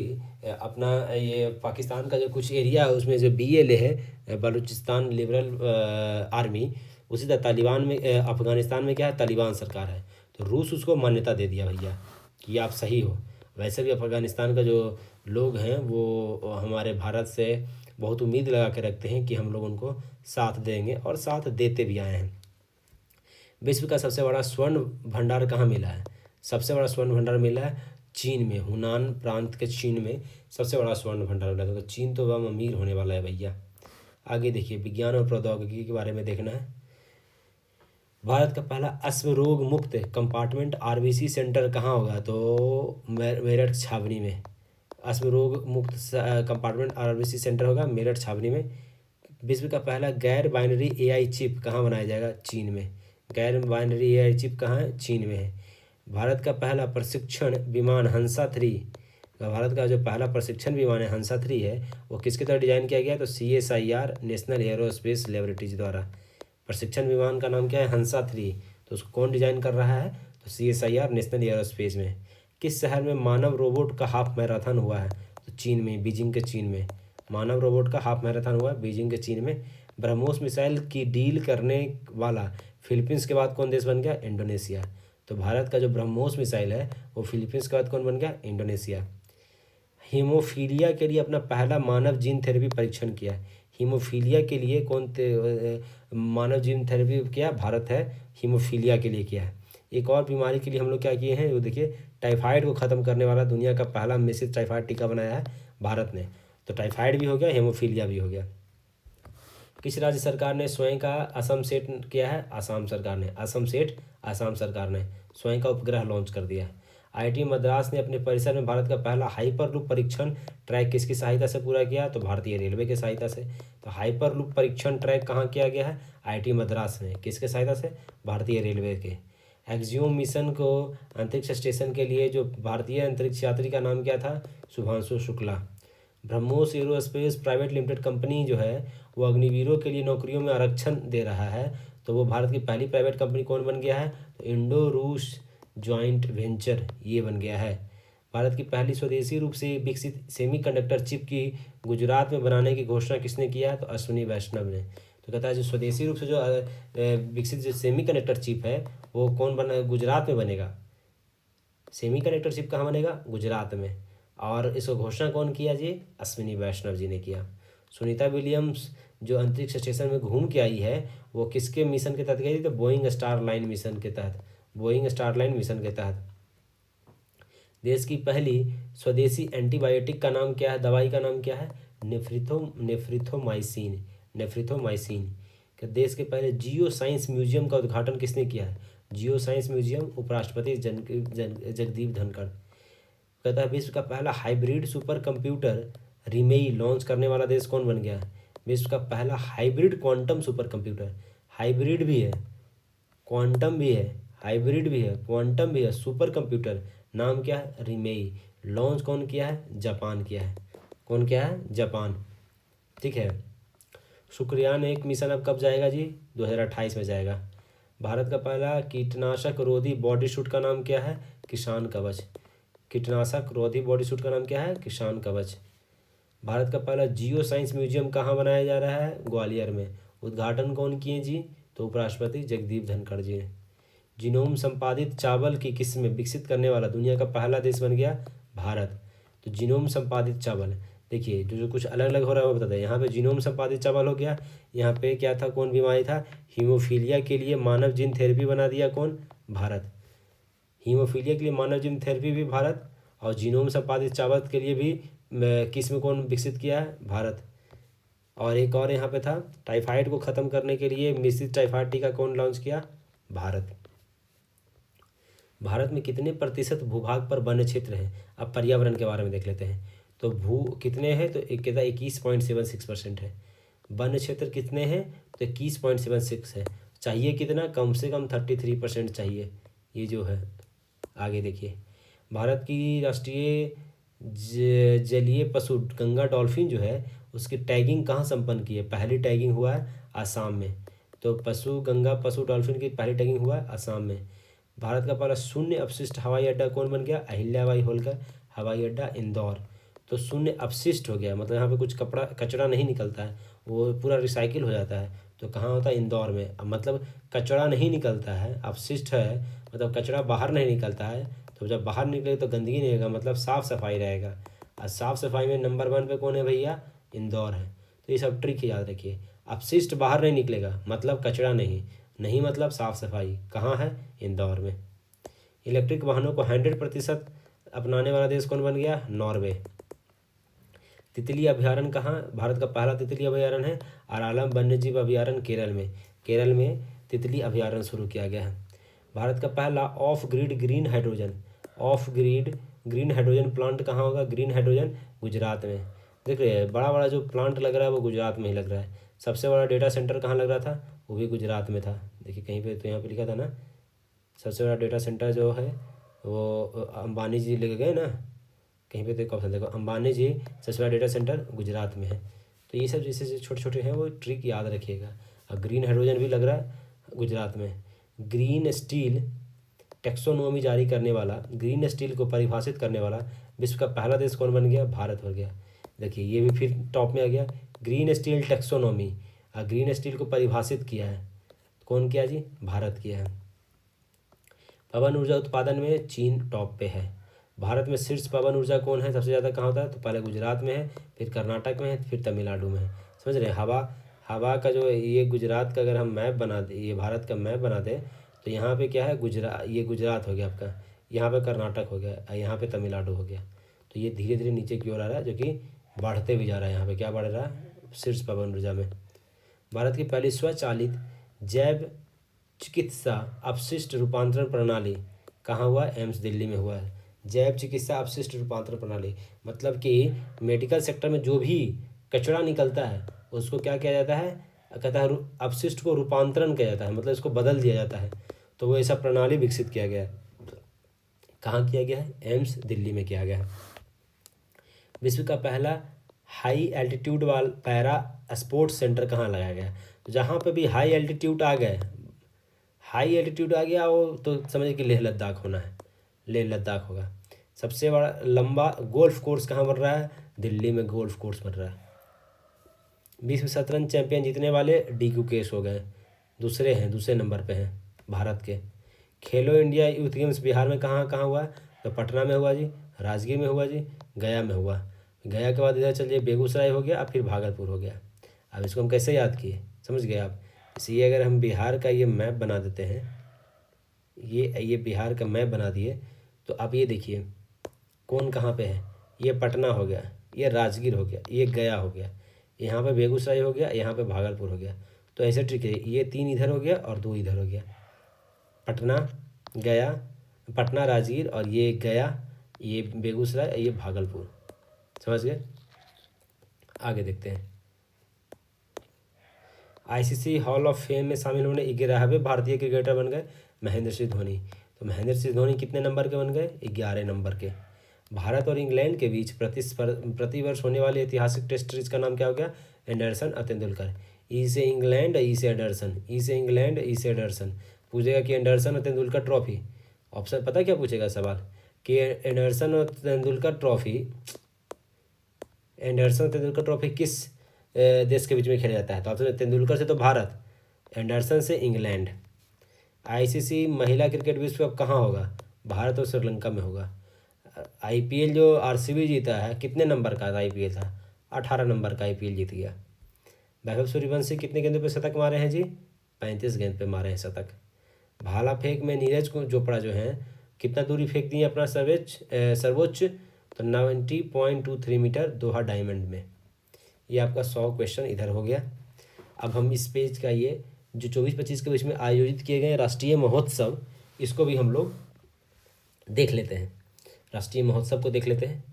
अपना ये पाकिस्तान का जो कुछ एरिया है उसमें जो BLA है, बलूचिस्तान लिबरल आर्मी, उसी तरह तालिबान में अफगानिस्तान में क्या है? तालिबान सरकार है। तो रूस उसको मान्यता दे दिया भैया कि आप सही हो। वैसे भी अफगानिस्तान का जो लोग हैं वो हमारे भारत से बहुत उम्मीद लगा के रखते हैं कि हम लोग उनको साथ देंगे, और साथ देते भी आए हैं। विश्व का सबसे बड़ा स्वर्ण भंडार कहाँ मिला है? सबसे बड़ा स्वर्ण भंडार मिला है चीन में, हुनान प्रांत के चीन में सबसे बड़ा स्वर्ण भंडार मिला। तो चीन तो वह अमीर होने वाला है भैया। आगे देखिए, विज्ञान और प्रौद्योगिकी के बारे में देखना है। भारत का पहला अश्वरोग मुक्त कंपार्टमेंट RBC सेंटर कहाँ होगा? तो मेरठ छावनी में अश्वरोग मुक्त कंपार्टमेंट RBC सेंटर होगा मेरठ छावनी में। विश्व का पहला गैर बाइनरी AI चिप कहाँ बनाया जाएगा? चीन में। गैर बाइनरी AI चिप कहाँ है? चीन में है। भारत का पहला प्रशिक्षण विमान हंसा 3, भारत का जो पहला प्रशिक्षण विमान है हंसा 3 है, वो किसके द्वारा डिजाइन किया गया? तो CSIR नेशनल एयरोस्पेस लेबोरेटरीज द्वारा। प्रशिक्षण विमान का नाम क्या है? हंसा 3। तो उसको कौन डिजाइन कर रहा है? तो CSIR नेशनल एयरोस्पेस में। किस शहर में मानव रोबोट का हाफ मैराथन हुआ है? तो चीन में, बीजिंग के चीन में मानव रोबोट का हाफ मैराथन हुआ है, बीजिंग के चीन में। ब्रह्मोस मिसाइल की डील करने वाला फिलीपींस के बाद कौन देश बन गया? इंडोनेशिया। तो भारत का जो ब्रह्मोस मिसाइल है वो फिलीपींस के बाद कौन बन गया? इंडोनेशिया। हीमोफीलिया के लिए अपना पहला मानव जीन थेरेपी परीक्षण किया। हीमोफीलिया के लिए मानव जीन थेरेपी किया? भारत है हीमोफीलिया के लिए किया है। एक और बीमारी के लिए हम लोग क्या किए हैं, वो देखिए टाइफाइड को ख़त्म करने वाला दुनिया का पहला मिश्रित टाइफाइड टीका बनाया है भारत ने। तो टाइफाइड भी हो गया, हेमोफीलिया भी हो गया। किस राज्य सरकार ने स्वयं का असम सेट किया है? आसाम सरकार ने। असम सेट आसाम सरकार ने स्वयं का उपग्रह लॉन्च कर दिया है। आईआईटी मद्रास ने अपने परिसर में भारत का पहला हाइपरलूप परीक्षण ट्रैक किसकी सहायता से पूरा किया? तो भारतीय रेलवे की सहायता से। तो हाइपरलूप परीक्षण ट्रैक कहाँ किया गया है? आईआईटी मद्रास में। किसके सहायता से? भारतीय रेलवे के। एक्जियोम मिशन को अंतरिक्ष स्टेशन के लिए जो भारतीय अंतरिक्ष यात्री का नाम क्या था? Shubhanshu Shukla. BrahMos aerospace private limited company जो है वो अग्निवीरों के लिए नौकरियों में आरक्षण दे रहा है। तो वो भारत की पहली प्राइवेट कंपनी कौन बन गया है? तो इंडो रूस जॉइंट वेंचर ये बन गया है। भारत की पहली स्वदेशी रूप से विकसित सेमीकंडक्टर चिप की गुजरात में बनाने की घोषणा किसने किया? तो अश्विनी वैष्णव ने। तो कहता है जो स्वदेशी रूप से जो विकसित जो सेमीकंडक्टर चिप है वो कौन बना? गुजरात में बनेगा। सेमीकंडक्टर चिप कहाँ बनेगा? गुजरात में। और इसको घोषणा कौन किया जी? अश्विनी वैष्णव जी ने किया। सुनीता विलियम्स जो अंतरिक्ष स्टेशन में घूम के आई है वो किसके मिशन के तहत गई थी? तो बोइंग स्टार लाइन मिशन के तहत। बोइंग स्टार लाइन मिशन के तहत। देश की पहली स्वदेशी एंटीबायोटिक का नाम क्या है? दवाई का नाम क्या है? नेफ्रिथोमाइसिन। नेफ्रिथोमाइसिन। देश के पहले जियो साइंस म्यूजियम का उद्घाटन किसने किया है? जियो साइंस म्यूजियम उपराष्ट्रपति जगदीप धनखड़। कहता है विश्व का पहला हाइब्रिड सुपर कंप्यूटर रिमेई लॉन्च करने वाला देश कौन बन गया? विश्व का पहला hybrid quantum super computer. Hybrid भी है, क्वांटम भी है, हाइब्रिड भी है, क्वांटम भी है, सुपर कंप्यूटर नाम क्या है? रिमेई। लॉन्च कौन किया है? जापान किया है। कौन किया है? जापान। ठीक है। शुक्रयान एक मिशन अब कब जाएगा जी? 2028 में जाएगा। भारत का पहला कीटनाशक रोधी बॉडी सूट का नाम क्या है? किसान कवच। कीटनाशक रोधी बॉडी सूट का नाम क्या है? किसान कवच। भारत का पहला जियो साइंस म्यूजियम कहाँ बनाया जा रहा है? ग्वालियर में। उद्घाटन कौन किए जी? तो उपराष्ट्रपति जगदीप धनखड़ जी ने। जीनोम संपादित चावल की किस्में विकसित करने वाला दुनिया का पहला देश बन गया भारत। तो जीनोम संपादित चावल देखिए जो जो कुछ अलग अलग हो रहा है वो बताते हैं। यहाँ पे जीनोम संपादित चावल हो गया। यहाँ पे क्या था? कौन बीमारी था? हीमोफीलिया के लिए मानव जीन थेरेपी बना दिया कौन? भारत। हीमोफीलिया के लिए मानव जीन थेरेपी भी भारत। और जीनोम संपादित चावल के लिए भी किस्म कौन विकसित किया है? भारत। और एक और यहाँ पे था टाइफाइड को ख़त्म करने के लिए मिश्रित टाइफाइड टीका कौन लॉन्च किया? भारत। भारत में कितने प्रतिशत भूभाग पर वन्य क्षेत्र है? अब पर्यावरण के बारे में देख लेते हैं। तो भू कितने हैं? तो एक कहता 21.76% है। वन्य क्षेत्र कितने हैं? तो 21.76 है। चाहिए कितना? कम से कम 33% चाहिए। ये जो है आगे देखिए। भारत की राष्ट्रीय जलीय पशु गंगा डॉल्फिन जो है उसकी टैगिंग कहाँ संपन्न की है? पहली टैगिंग हुआ है आसाम में। तो गंगा पशु डॉल्फिन की पहली टैगिंग हुआ है आसाम में। भारत का पहला शून्य अपशिष्ट हवाई अड्डा कौन बन गया? अहिल्याबाई होलकर हवाई अड्डा इंदौर। तो शून्य अपशिष्ट हो गया मतलब यहाँ पे कुछ कचरा नहीं निकलता है, वो पूरा रिसाइकिल हो जाता है। तो कहाँ होता है? इंदौर में। अब मतलब कचरा नहीं निकलता है, अपशिष्ट है मतलब कचरा बाहर नहीं निकलता है। तो जब बाहर निकले तो गंदगी नहीं होगा, मतलब साफ़ सफाई रहेगा। और साफ़ सफाई में नंबर 1 पे कौन है भैया? इंदौर है। तो ये सब ट्रिक याद रखिए। अपशिष्ट बाहर नहीं निकलेगा मतलब कचरा नहीं, नहीं मतलब साफ़ सफाई। कहाँ है? इंदौर में। इलेक्ट्रिक वाहनों को 100% अपनाने वाला देश कौन बन गया? नॉर्वे। तितली अभयारण्य कहाँ? भारत का पहला तितली अभयारण्य है अरालम वन्यजीव अभयारण्य केरल में। केरल में तितली अभयारण्य शुरू किया गया है। भारत का पहला of grid green hydrogen plant कहाँ होगा? ग्रीन हाइड्रोजन गुजरात में। देख रहे हैं बड़ा बड़ा जो प्लांट लग रहा है वो गुजरात में ही लग रहा है। सबसे बड़ा डेटा सेंटर कहाँ लग रहा था? वो भी गुजरात में था। देखिए कहीं पे तो यहाँ पे लिखा था ना, सबसे बड़ा डेटा सेंटर जो है वो अंबानी जी लेके गए ना, कहीं पे तो ऑप्शन देखो अंबानी जी सबसे बड़ा डेटा सेंटर गुजरात में है। तो ये सब जैसे छोटे छोटे हैं वो ट्रिक याद रखिएगा। और ग्रीन हाइड्रोजन भी लग रहा है गुजरात में। ग्रीन स्टील टेक्सोनोमी जारी करने वाला, ग्रीन स्टील को परिभाषित करने वाला विश्व का पहला देश कौन बन गया? भारत हो गया। देखिए ये भी फिर टॉप में आ गया। Green steel taxonomy, green steel को परिभाषित किया है कौन किया जी? भारत किया है। पवन ऊर्जा उत्पादन में चीन टॉप पे है। भारत में शीर्ष पवन ऊर्जा कौन है? सबसे ज़्यादा कहाँ होता है? तो पहले गुजरात में है, फिर कर्नाटक में है, फिर तमिलनाडु में है। समझ रहे हैं? हवा का जो ये गुजरात का अगर हम मैप बना दें, ये भारत का मैप बना दें तो यहाँ पे क्या है, गुजरात, ये गुजरात हो गया आपका, यहाँ पे कर्नाटक हो गया और यहाँ पे तमिलनाडु हो गया। तो ये धीरे धीरे नीचे की ओर आ रहा है, जो कि बढ़ते भी जा रहा है। यहाँ पे क्या बढ़ रहा है, शीर्ष पवन ऊर्जा में। भारत की पहली स्वचालित जैव चिकित्सा अपशिष्ट रूपांतरण प्रणाली कहाँ हुआ, एम्स दिल्ली में हुआ है। जैव चिकित्सा अपशिष्ट रूपांतरण प्रणाली मतलब कि मेडिकल सेक्टर में जो भी कचरा निकलता है उसको क्या किया जाता है, कहता है अपशिष्ट को रूपांतरण किया जाता है, मतलब इसको बदल दिया जाता है। तो वो ऐसा प्रणाली विकसित किया गया है। कहाँ किया गया है, एम्स दिल्ली में किया गया है। विश्व का पहला हाई एल्टीट्यूड वाला पैरा स्पोर्ट्स सेंटर कहाँ लगाया गया, तो जहाँ पे भी हाई एल्टीट्यूड आ गए, हाई एल्टीट्यूड आ गया वो तो समझिए कि लेह लद्दाख होना है, लेह लद्दाख होगा। सबसे बड़ा लंबा गोल्फ कोर्स कहाँ बन रहा है, दिल्ली में गोल्फ कोर्स बन रहा है। विश्व शतरंज चैंपियन जीतने वाले डी गुकेश हो गए, दूसरे नंबर पे हैं भारत के। खेलो इंडिया यूथ गेम्स बिहार में कहाँ कहाँ हुआ है, तो पटना में हुआ जी, राजगीर में हुआ जी, गया में हुआ। गया के बाद इधर चलिए बेगूसराय हो गया, फिर भागलपुर हो गया। अब इसको हम कैसे याद किए, समझ गए आप। इसलिए अगर हम बिहार का ये मैप बना देते हैं, ये बिहार का मैप बना दिए, तो आप ये देखिए कौन कहाँ पे है। ये पटना हो गया, ये राजगीर हो गया, ये गया हो गया, यहाँ पे बेगूसराय हो गया, यहाँ पे भागलपुर हो गया। तो ऐसे ट्रिक है, ये 3 इधर हो गया और 2 इधर हो गया, पटना गया, पटना राजगीर, और ये गया, ये बेगूसराय, ये भागलपुर। समझ गए। आगे देखते हैं। आईसीसी हॉल ऑफ फेम में शामिल होने 11वें भारतीय क्रिकेटर बन गए महेंद्र सिंह धोनी। तो महेंद्र सिंह धोनी कितने नंबर के बन गए, 11 नंबर के। भारत और इंग्लैंड के बीच प्रतिवर्ष होने वाले ऐतिहासिक टेस्ट सीरीज का नाम क्या हो गया, एंडरसन और तेंदुलकर। ई से इंग्लैंड, ई से एंडरसन, ई से इंग्लैंड, ई से एंडरसन। पूछेगा कि एंडरसन और तेंदुलकर ट्रॉफी, ऑप्शन पता क्या पूछेगा सवाल, कि एंडरसन और Tendulkar trophy, Anderson Tendulkar trophy किस देश के बीच में खेला जाता है, तो ऑप्शन तेंदुलकर से तो भारत, एंडरसन से इंग्लैंड। आईसीसी महिला क्रिकेट विश्व कप कहाँ होगा, भारत और श्रीलंका में होगा। आईपीएल जो आरसीबी जीता है, कितने नंबर का आईपीएल था, 18 नंबर का आईपीएल जीत गया। वैभव सूर्यवंशी कितने गेंदों पे शतक मारे हैं जी, 35 गेंद पे मारे हैं शतक। भाला फेंक में नीरज चोपड़ा जो हैं कितना दूरी फेंक दिए अपना सर्वोच्च, तो 90.23 मीटर दोहा डायमंड में। ये आपका 100 क्वेश्चन इधर हो गया। अब हम इस पेज का ये जो 24-25 के बीच में आयोजित किए गए राष्ट्रीय महोत्सव, इसको भी हम लोग देख लेते हैं। राष्ट्रीय महोत्सव को देख लेते हैं,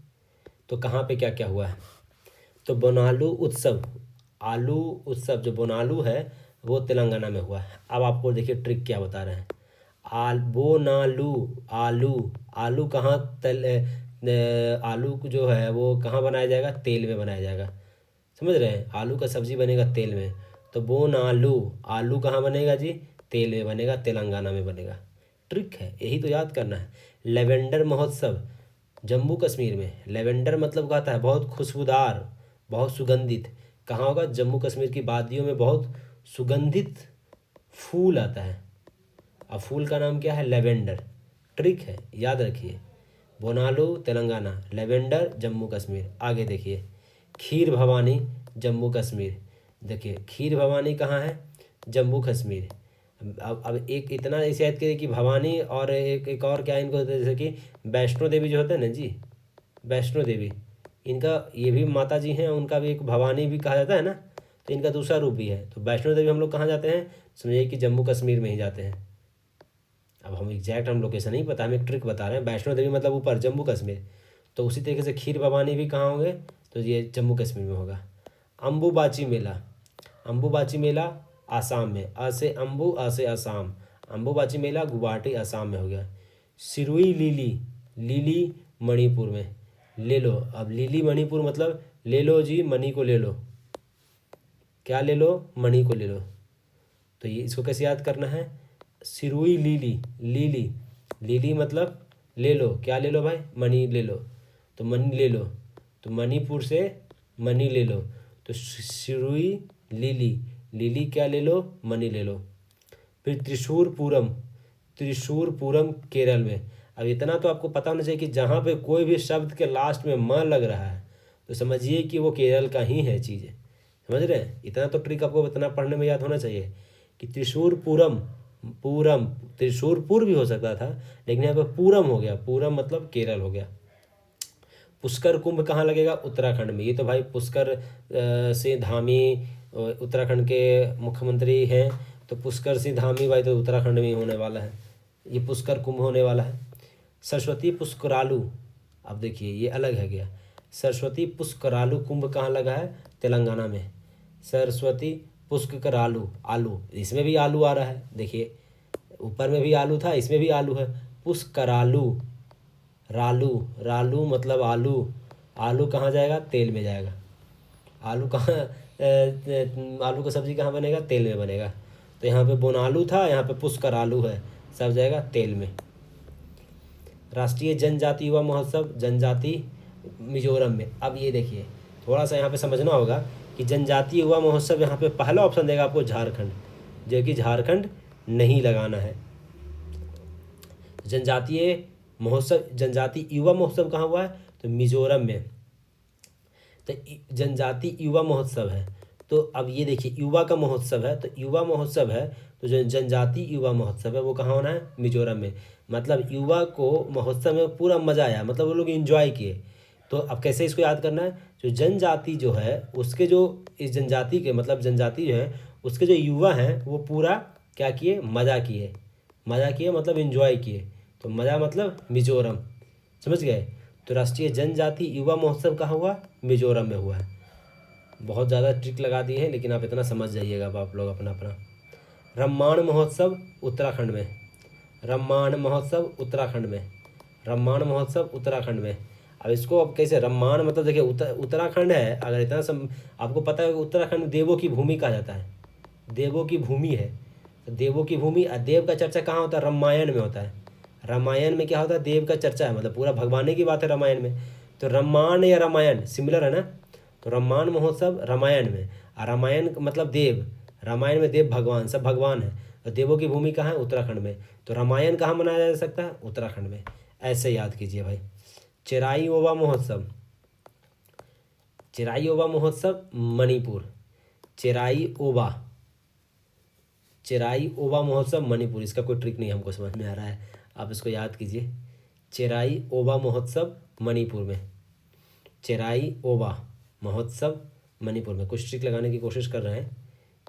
तो कहाँ पे क्या क्या हुआ है। तो बोनालू उत्सव, आलू उत्सव जो बोनालू है वो तेलंगाना में हुआ है। अब आपको देखिए ट्रिक क्या बता रहे हैं। बोनालू, आलू कहाँ आलू जो है वो कहाँ बनाया जाएगा, तेल में बनाया जाएगा। समझ रहे हैं, आलू का सब्जी बनेगा तेल में। तो बोनालू, आलू कहाँ बनेगा जी, तेल में बनेगा, तेलंगाना में बनेगा। ट्रिक है, यही तो याद करना है। लेवेंडर महोत्सव जम्मू कश्मीर में, लेवेंडर मतलब कहता है बहुत खुशबूदार, बहुत सुगंधित। कहाँ होगा, जम्मू कश्मीर की वादियों में बहुत सुगंधित फूल आता है, अब फूल का नाम क्या है, लेवेंडर। ट्रिक है, याद रखिए। बोनालू तेलंगाना, लेवेंडर जम्मू कश्मीर। आगे देखिए, खीर भवानी जम्मू कश्मीर। देखिए खीर भवानी कहाँ है, जम्मू कश्मीर। अब एक इतना ऐसे याद करिए कि भवानी और एक और क्या इनको, जैसे कि वैष्णो देवी जो होता है ना जी, वैष्णो देवी, इनका ये भी माता जी हैं, उनका भी एक भवानी भी कहा जाता है ना, तो इनका दूसरा रूप भी है। तो वैष्णो देवी हम लोग कहाँ जाते हैं, समझिए कि जम्मू कश्मीर में ही जाते हैं। अब हम एग्जैक्ट हम लोकेशन नहीं पता, हम एक ट्रिक बता रहे हैं। वैष्णो देवी मतलब ऊपर, जम्मू कश्मीर। तो उसी तरीके से खीर भवानी भी कहाँ होंगे, तो ये जम्मू कश्मीर में होगा। अम्बुबाची मेला, अम्बुबाची मेला आसाम में, आ से अम्बू, आ से आसाम। अम्बुबाची मेला गुवाहाटी आसाम में हो गया। सिरुई लीली, लीली मणिपुर में। ले लो, अब लीली मणिपुर मतलब ले लो जी, मणि को ले लो। क्या ले लो, मणि को ले लो। तो ये इसको कैसे याद करना है, सिरुई लीली, लीली, लीली मतलब ले लो, क्या ले लो भाई, मणि ले लो। तो मणि ले लो, तो मणिपुर से मणि ले लो। तो सिरुई लीली, लीली क्या ले लो, मणि ले लो। फिर त्रिशूरपुरम, त्रिशूरपुरम केरल में। अब इतना तो आपको पता होना चाहिए कि जहाँ पे कोई भी शब्द के लास्ट में म लग रहा है तो समझिए कि वो केरल का ही है चीज़। समझ रहे हैं, इतना तो ट्रिक आपको इतना पढ़ने में याद होना चाहिए कि त्रिशूरपुरम पूरम, त्रिशूरपुर भी हो सकता था, लेकिन यहाँ पे पूरम हो गया। पूरम मतलब केरल हो गया। पुष्कर कुंभ कहाँ लगेगा? उत्तराखंड में। ये तो भाई पुष्कर सिंह धामी उत्तराखंड के मुख्यमंत्री हैं, तो पुष्कर सिंह धामी भाई तो उत्तराखंड में ही होने वाला है। ये पुष्कर कुंभ होने वाला है। सरस्वती पुष्करालु, अब देखिए ये अलग है गया। सरस्वती पुष्करालु कुंभ कहाँ लगा है? तेलंगाना में। सरस्वती पुष्करालु, आलू, इसमें भी आलू आ रहा है, देखिए ऊपर में भी आलू था, इसमें भी आलू है। पुष्करालु, रालू, रालू मतलब आलू। आलू कहाँ जाएगा? तेल में जाएगा। आलू कहाँ आलू का सब्जी कहाँ बनेगा? तेल में बनेगा। तो यहाँ पे बोनालू था, यहाँ पे पुष्कर आलू है, सब जाएगा तेल में। राष्ट्रीय जनजाति युवा महोत्सव, जनजाति मिजोरम में। अब ये देखिए थोड़ा सा यहाँ पे समझना होगा कि जनजातीय युवा महोत्सव, यहाँ पे पहला ऑप्शन देगा आपको झारखंड, जो कि झारखंड नहीं लगाना है। जनजातीय महोत्सव, जनजाति युवा महोत्सव कहाँ हुआ है? तो मिजोरम में। तो जनजाति युवा महोत्सव है, तो अब ये देखिए युवा का महोत्सव है, तो युवा महोत्सव है, तो जो जनजाति युवा महोत्सव है वो कहाँ होना है? मिजोरम में। मतलब युवा को महोत्सव में पूरा मज़ा आया, मतलब वो लोग इन्जॉय किए। तो अब कैसे इसको याद करना है? जो जनजाति जो है उसके जो इस जनजाति के मतलब जनजाति जो है उसके जो युवा हैं वो पूरा क्या किए? मज़ा किए। मज़ा किए मतलब इन्जॉय किए। तो मज़ा मतलब मिजोरम, समझ गए? तो राष्ट्रीय जनजाति युवा महोत्सव कहाँ हुआ? मिजोरम में हुआ है। बहुत ज़्यादा ट्रिक लगा दी है, लेकिन आप इतना समझ जाइएगा अब आप लोग अपना अपना। रम्माण महोत्सव उत्तराखंड में। रम्माण महोत्सव उत्तराखंड में। रम्माण महोत्सव उत्तराखंड में। अब इसको अब कैसे? रम्माण मतलब देखिए उत्तराखंड है, अगर इतना आपको पता है उत्तराखंड देवों की भूमि कहा जाता है, देवों की भूमि है। तो देवों की भूमि, देव का चर्चा कहाँ होता है? रामायण में होता है। रामायण में क्या होता है? देव का चर्चा है, मतलब पूरा भगवान की बात है रामायण में। तो रम्माण या रामायण सिमिलर है ना। तो रम्माण महोत्सव रामायण में, और रामायण मतलब देव, रामायण में देव भगवान, सब भगवान है। तो देवों की भूमि कहाँ है? उत्तराखंड में। तो रामायण कहाँ मनाया जा सकता है? उत्तराखंड में। ऐसे याद कीजिए भाई। चिराई ओवा महोत्सव, चिराई ओवा महोत्सव मणिपुर। चिराई ओवा, चिराई ओवा महोत्सव मणिपुर। इसका कोई ट्रिक नहीं हमको समझ में आ रहा है, आप इसको याद कीजिए। चिराई ओवा महोत्सव मणिपुर में। चिराई ओवा महोत्सव मणिपुर में। कुछ ट्रिक लगाने की कोशिश कर रहे हैं।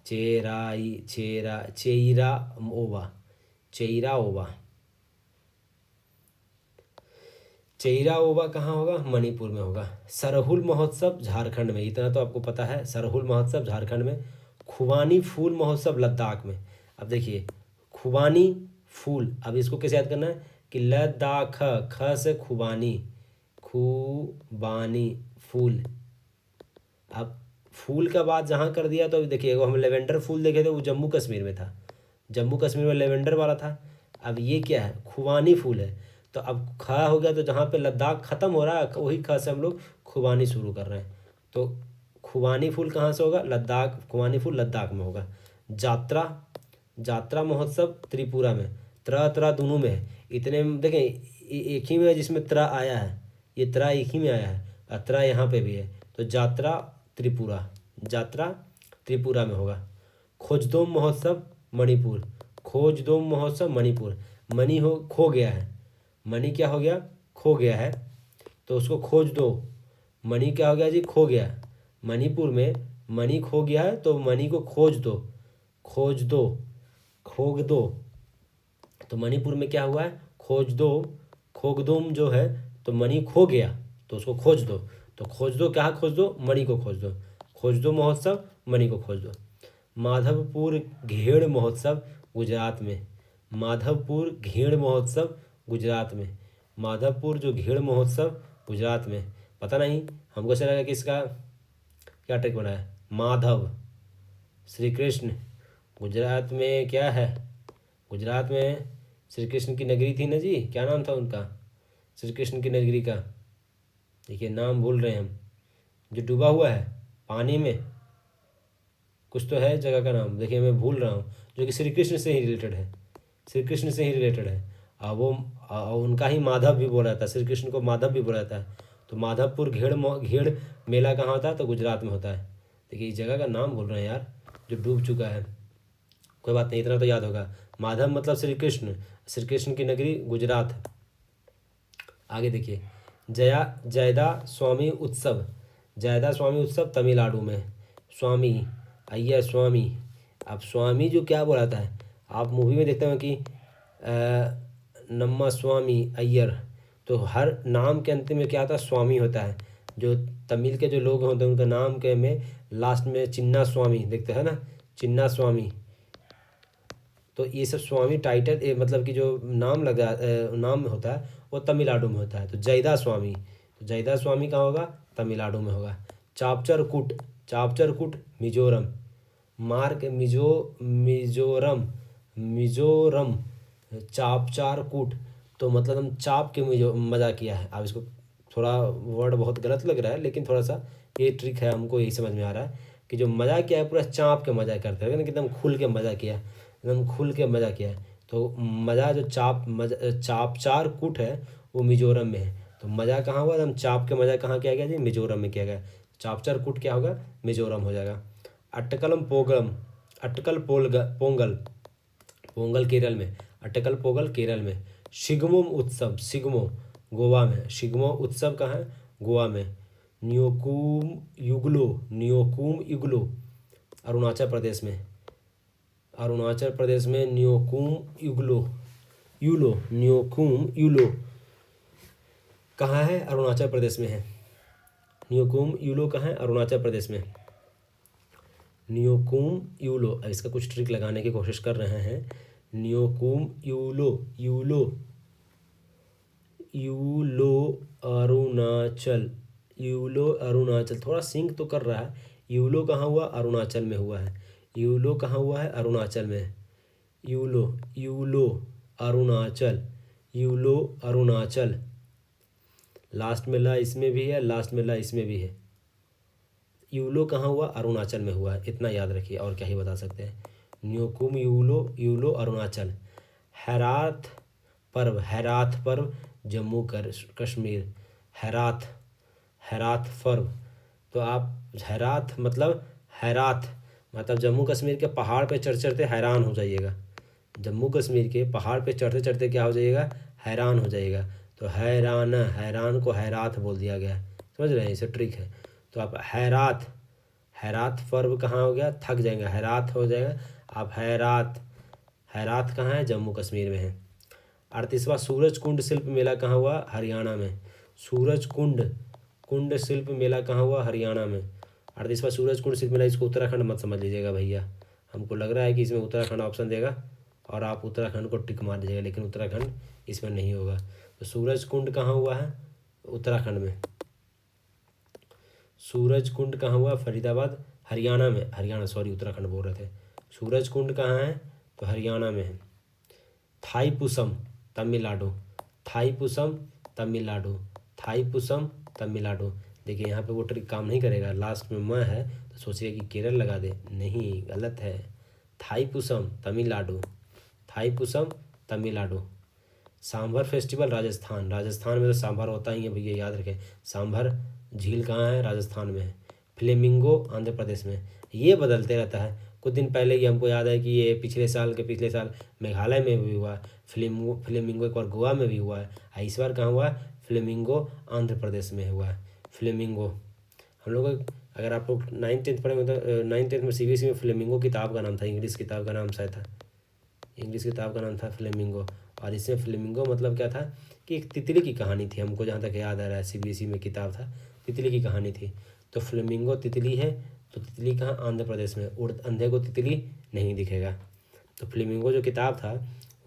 चेईरा ओवा, चेईरा ओवा, चेईरा ओवा कहाँ होगा? मणिपुर में होगा। सरहुल महोत्सव झारखंड में, इतना तो आपको पता है, सरहुल महोत्सव झारखंड में। खुबानी फूल महोत्सव लद्दाख में। अब देखिए खुबानी फूल, अब इसको कैसे याद करना है कि लद्दाख, ख से खुबानी, खुबानी फूल। अब फूल का बात जहाँ कर दिया, तो देखिए वो हम लेवेंडर फूल देखे थे, वो जम्मू कश्मीर में था, जम्मू कश्मीर में लेवेंडर वाला था। अब ये क्या है? खुबानी फूल है। तो अब ख हो गया, तो जहाँ पे लद्दाख ख़त्म हो रहा है वही ख से हम लोग खुबानी शुरू कर रहे हैं। तो खुबानी फूल कहाँ से होगा? लद्दाख। खुबानी फूल लद्दाख में होगा। जात्रा, जात्रा महोत्सव त्रिपुरा में। त्रा दोनों में है। इतने देखें एक ही में है जिसमें त्रा आया है, ये त्रा एक ही में आया है, और त्रा यहाँ पे भी है। तो जात्रा त्रिपुरा, जात्रा त्रिपुरा में होगा। खोजदोम महोत्सव मणिपुर। खोजदोम महोत्सव मणिपुर। मणि हो खो गया है, मणि क्या हो गया? खो गया है, तो उसको खोज दो। मणि क्या हो गया जी? खो गया। मणिपुर में मणि खो गया है, तो मणि को खोज दो, खोज दो, खोग दो। तो मणिपुर में क्या हुआ है? खोज दो। खोगदोम जो है, तो मणि खो गया तो उसको खोज दो। तो खोज दो, क्या खोज दो? मणि को खोज दो। खोज दो महोत्सव, मणि को खोज दो। माधवपुर घेड़ महोत्सव गुजरात में। माधवपुर घेड़ महोत्सव गुजरात में। माधवपुर जो घेड़ महोत्सव गुजरात में। पता नहीं, हमको ऐसा लगा कि इसका क्या ट्रिक बना है? माधव श्री कृष्ण, गुजरात में क्या है? गुजरात में श्री कृष्ण की नगरी थी ना जी, क्या नाम था उनका? श्री कृष्ण की नगरी का देखिए नाम भूल रहे हैं हम, जो डूबा हुआ है पानी में, कुछ तो है जगह का नाम, देखिए मैं भूल रहा हूँ, जो कि श्री कृष्ण से ही रिलेटेड है, श्री कृष्ण से ही रिलेटेड है। वो उनका ही माधव भी बोला जाता है, श्री कृष्ण को माधव भी बोला जाता है। तो माधवपुर घेड़ मेला कहाँ होता है? तो गुजरात में होता है। देखिए इस जगह का नाम भूल रहे हैं यार, जो डूब चुका है। कोई बात नहीं, इतना तो याद होगा। माधव मतलब श्री कृष्ण, श्री कृष्ण की नगरी गुजरात। आगे देखिए, जयदा स्वामी उत्सव, जयदा स्वामी उत्सव तमिलनाडु में। स्वामी, अय्यर स्वामी। अब स्वामी जो क्या बोलाता है, आप मूवी में देखते हो कि नम्मा स्वामी अय्यर, तो हर नाम के अंतिम में क्या आता है, स्वामी होता है। जो तमिल के जो लोग होते हैं उनका नाम के में लास्ट में चिन्ना स्वामी देखते हैं ना, चिन्ना स्वामी। तो ये सब स्वामी टाइटल मतलब कि जो नाम लगा नाम होता है वो तमिलनाडु में होता है। तो जयदा स्वामी, तो जयदा स्वामी कहाँ होगा, तमिलनाडु में होगा। चापचर कूट, चापचर कूट मिजोरम। मार्ग मिजोरम, मिजोरम चापचार कूट, तो मतलब हम चाप के मज़ा किया है। अब इसको थोड़ा वर्ड बहुत गलत लग रहा है, लेकिन थोड़ा सा ये ट्रिक है, हमको यही समझ में आ रहा है कि जो मज़ा किया है पूरा चाप के मज़ा करते हैं ना, एकदम खुल के मज़ा किया, एकदम खुल के मज़ा किया है। तो मज़ा जो चापचार कूट है वो मिजोरम में है। तो मज़ा कहाँ हुआ, एकदम चाप के मज़ा कहाँ किया गया जी, मिजोरम में किया गया। चापचार कूट क्या होगा, मिजोरम हो जाएगा। अटकलम पोगलम, अटकल पोंगल, पोंगल केरल में, अटकल पोंगल केरल में। शिग्मो उत्सव, शिग्मो गोवा में, शिग्मो उत्सव कहाँ है, गोवा में। न्योकुम युगलो, न्योकुम युगलो अरुणाचल प्रदेश में, अरुणाचल प्रदेश में न्योकुम युगलो, यूलो, न्योकुम यूलो कहाँ है, अरुणाचल प्रदेश में है। न्योकुम यूलो कहाँ है, अरुणाचल प्रदेश में। न्योकुम यूलो, अब इसका कुछ ट्रिक लगाने की कोशिश कर रहे हैं। न्योकुम यूलो, यूलो, यूलो अरुणाचल, यूलो अरुणाचल, थोड़ा सिंक तो कर रहा है। यूलो कहाँ हुआ, अरुणाचल में हुआ है। यूलो कहाँ हुआ है, अरुणाचल में। Yellow, Yullo Arunachal, yellow Arunachal. Last में ला इसमें भी है, लास्ट में ला इसमें भी है। यूलो कहाँ हुआ, अरुणाचल में हुआ है, इतना याद रखिए, और क्या ही बता सकते हैं। न्योकुम यूलो, यूलो अरुणाचल। हैरात पर्व, हैरात पर्व जम्मू कश्मीर। हैरात, हैरात पर्व, तो आप हैरात मतलब हैरात मतलब जम्मू कश्मीर के पहाड़ पे चढ़ चढ़ते हैरान हो जाइएगा। जम्मू कश्मीर के पहाड़ पे चढ़ते चढ़ते क्या हो जाइएगा, हैरान हो जाइएगा। तो हैरान, हैरान को हैरात बोल दिया गया, समझ रहे हैं, इसे ट्रिक है। तो आप हैरात, हैरात पर्व कहाँ हो गया, थक जाएंगे, हैरात हो जाएगा। आप हैरात, हैरात कहाँ है, जम्मू कश्मीर में है। 38वां सूरज कुंड शिल्प मेला कहाँ हुआ, हरियाणा में। सूरज कुंड, कुंड शिल्प मेला कहाँ हुआ, हरियाणा में। 38वां सूरज कुंड शिल्प मेला, इसको उत्तराखंड मत समझ लीजिएगा भैया, हमको लग रहा है कि इसमें उत्तराखंड ऑप्शन देगा और आप उत्तराखंड को टिक मार दीजिएगा, लेकिन उत्तराखंड इसमें नहीं होगा। तो सूरज कुंड कहाँ हुआ है, उत्तराखंड में। सूरज कुंड कहाँ हुआ, फरीदाबाद, हरियाणा में, हरियाणा सॉरी उत्तराखंड बोल रहे थे। सूरज कुंड कहाँ है, तो हरियाणा में है। थाईपुसम तमिलनाडु, थाईपुसम तमिलनाडु, थाईपुसम तमिलनाडु। देखिए यहाँ पे वो ट्रिक काम नहीं करेगा, लास्ट में म है तो सोचिए कि केरल लगा दे, नहीं, गलत है। थाईपुसम तमिलनाडु, थाईपुसम तमिलनाडु। सांभर फेस्टिवल राजस्थान, राजस्थान में तो सांभर होता ही है भैया, याद रखें। सांभर झील कहाँ है, राजस्थान में है। फ्लेमिंगो आंध्र प्रदेश में। ये बदलते रहता है, कुछ दिन पहले ही हमको याद है कि ये पिछले साल मेघालय में भी हुआ। फ्लेमिंगो एक बार गोवा में भी हुआ है, इस बार कहाँ हुआ है, फ्लेमिंगो आंध्र प्रदेश में हुआ है। फ्लेमिंगो हम लोग, अगर आप लोग 9th-10th पढ़े तो 9th-10th में CBSE में फ्लेमिंगो किताब का नाम था, इंग्लिश किताब का नाम शायद था, इंग्लिश किताब का नाम था फ्लेमिंगो। और इसमें फ्लेमिंगो मतलब क्या था कि एक तितली की कहानी थी, हमको जहाँ तक याद आ रहा है CBSE में किताब था, तितली की कहानी थी। तो फ्लेमिंगो तितली है, तो तितली कहाँ, आंध्र प्रदेश में। अंधे को तितली नहीं दिखेगा, तो फ्लेमिंगो जो किताब था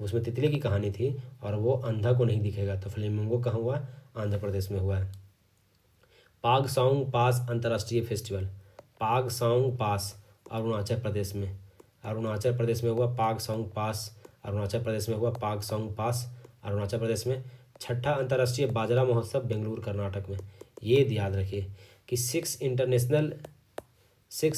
उसमें तितली की कहानी थी और वो अंधा को नहीं दिखेगा। तो फ्लेमिंगो कहाँ हुआ, आंध्र प्रदेश में हुआ है। पागसोंग पास अंतर्राष्ट्रीय फेस्टिवल, पागसोंग पास अरुणाचल प्रदेश में, अरुणाचल प्रदेश में हुआ। पागसोंग पास अरुणाचल प्रदेश में हुआ, पागसोंग पास अरुणाचल प्रदेश में। 6ठा अंतर्राष्ट्रीय बाजरा महोत्सव बेंगलुरु कर्नाटक में। ये याद रखिए कि 6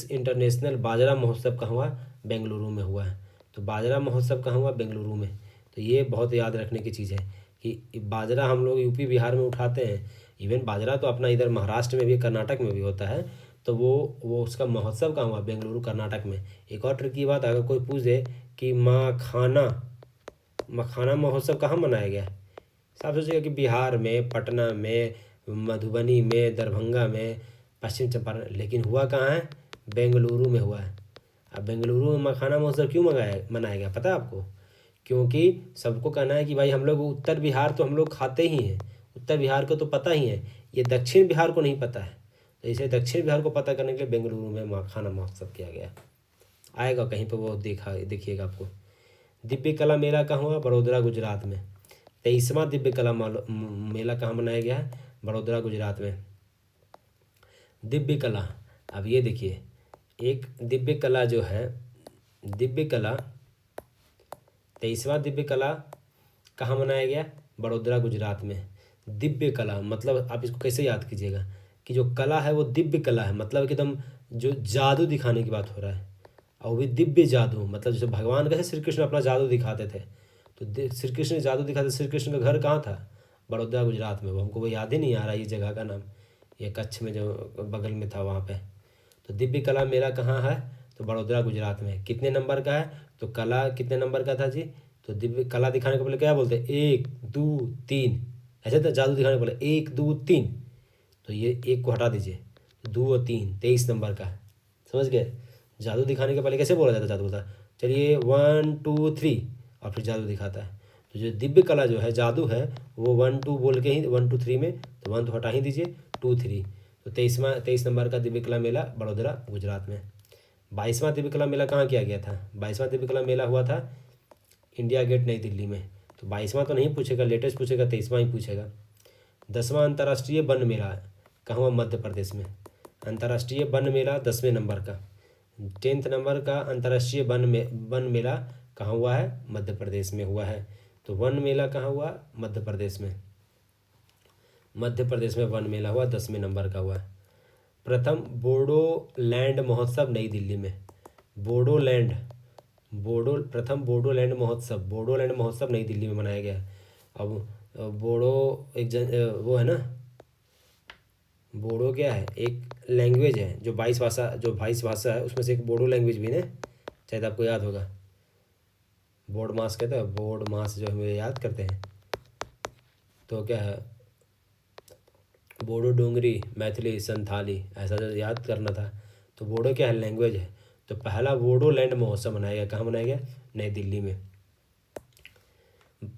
इंटरनेशनल बाजरा महोत्सव कहाँ हुआ, बेंगलुरु में हुआ है। तो बाजरा महोत्सव कहाँ हुआ, बेंगलुरु में। तो ये बहुत याद रखने की चीज़ है कि बाजरा हम लोग यूपी बिहार में उठाते हैं, इवन बाजरा तो अपना इधर महाराष्ट्र में भी, कर्नाटक में भी होता है, तो वो उसका महोत्सव कहाँ हुआ? बेंगलुरु कर्नाटक में। एक और ट्रिकी बात, अगर कोई पूछ दे कि मखाना महोत्सव कहाँ मनाया गया, सब सोचेगा कि बिहार में, पटना में, मधुबनी में, दरभंगा में, पश्चिम चंपारण, लेकिन हुआ कहाँ है? बेंगलुरु में हुआ है। अब बेंगलुरु में मखाना महोत्सव क्यों मनाया गया पता है आपको? क्योंकि सबको कहना है कि भाई हम लोग उत्तर बिहार तो हम लोग खाते ही हैं, उत्तर बिहार को तो पता ही है, ये दक्षिण बिहार को नहीं पता है। तो इसे दक्षिण बिहार को पता करने के लिए बेंगलुरु में मखाना महोत्सव किया गया। आएगा कहीं पर वो देखिएगा आपको। दिव्य कला मेला कहाँ हुआ? बड़ोदरा गुजरात में। 23वां दिव्य कला मेला कहाँ मनाया गया है? बड़ोदरा गुजरात में। दिव्य कला, अब ये देखिए, एक दिव्य कला जो है, दिव्य कला 23वां दिव्य कला कहाँ मनाया गया? बड़ोदरा गुजरात में। दिव्य कला मतलब आप इसको कैसे याद कीजिएगा कि जो कला है वो दिव्य कला है, मतलब एकदम जो जादू दिखाने की बात हो रहा है, और वो भी दिव्य जादू, मतलब जैसे भगवान कैसे श्री कृष्ण अपना जादू दिखाते थे, तो श्री कृष्ण जादू दिखाते। श्री कृष्ण का घर कहाँ था? बड़ोदरा गुजरात में। वो हमको वो याद ही नहीं आ रहा ये जगह का नाम, ये कच्छ में जो बगल में था वहाँ पे। तो दिव्य कला मेला कहाँ है? तो बड़ोदरा गुजरात में। कितने नंबर का है? तो कला कितने नंबर का था जी? तो दिव्य कला दिखाने को पहले क्या बोलते हैं? 1 2 3, ऐसे तो जादू दिखाने को पहले 1 2 3, तो ये एक को हटा दीजिए, 2 और 3 23 नंबर का है। समझ गए? जादू दिखाने के पहले कैसे बोला जाता? जादू बोलता चलिए 1 2 3 और फिर जादू दिखाता है। तो जो दिव्य कला जो है, जादू है, वो 1 2 बोल के ही 1 2 3 में, तो 1 तो हटा ही दीजिए, 2 3, तो 23 नंबर का दिव्य कला मेला बड़ोदरा गुजरात में। 22वां दिव्य कला मेला कहाँ किया गया था? 22वां दिव्य कला मेला हुआ था इंडिया गेट नई दिल्ली में। तो 22वां तो नहीं पूछेगा, लेटेस्ट पूछेगा, 23वां ही पूछेगा। 10वां अंतर्राष्ट्रीय वन मेला कहाँ हुआ? मध्य प्रदेश में। अंतर्राष्ट्रीय वन मेला 10वें नंबर का। 10th नंबर का अंतर्राष्ट्रीय वन मेला कहाँ हुआ है? मध्य प्रदेश में हुआ है। तो वन मेला कहाँ हुआ? मध्य प्रदेश में। मध्य प्रदेश में वन मेला हुआ, 10वें नंबर का हुआ है। प्रथम बोडोलैंड महोत्सव नई दिल्ली में। प्रथम बोडोलैंड महोत्सव नई दिल्ली में मनाया गया। अब बोडो वो है ना, बोडो क्या है? एक लैंग्वेज है, जो 22 भाषा है उसमें से एक बोडो लैंग्वेज भी है, शायद आपको याद होगा। बोर्ड मास कहते हैं, बोर्ड मास जो हम याद करते हैं, तो क्या है? बोडो, डोंगरी, मैथिली, संथाली, ऐसा जो याद करना था। तो बोडो क्या है? लैंग्वेज है। तो पहला बोडोलैंड महोत्सव मनाया गया, कहाँ मनाया गया? नई दिल्ली में।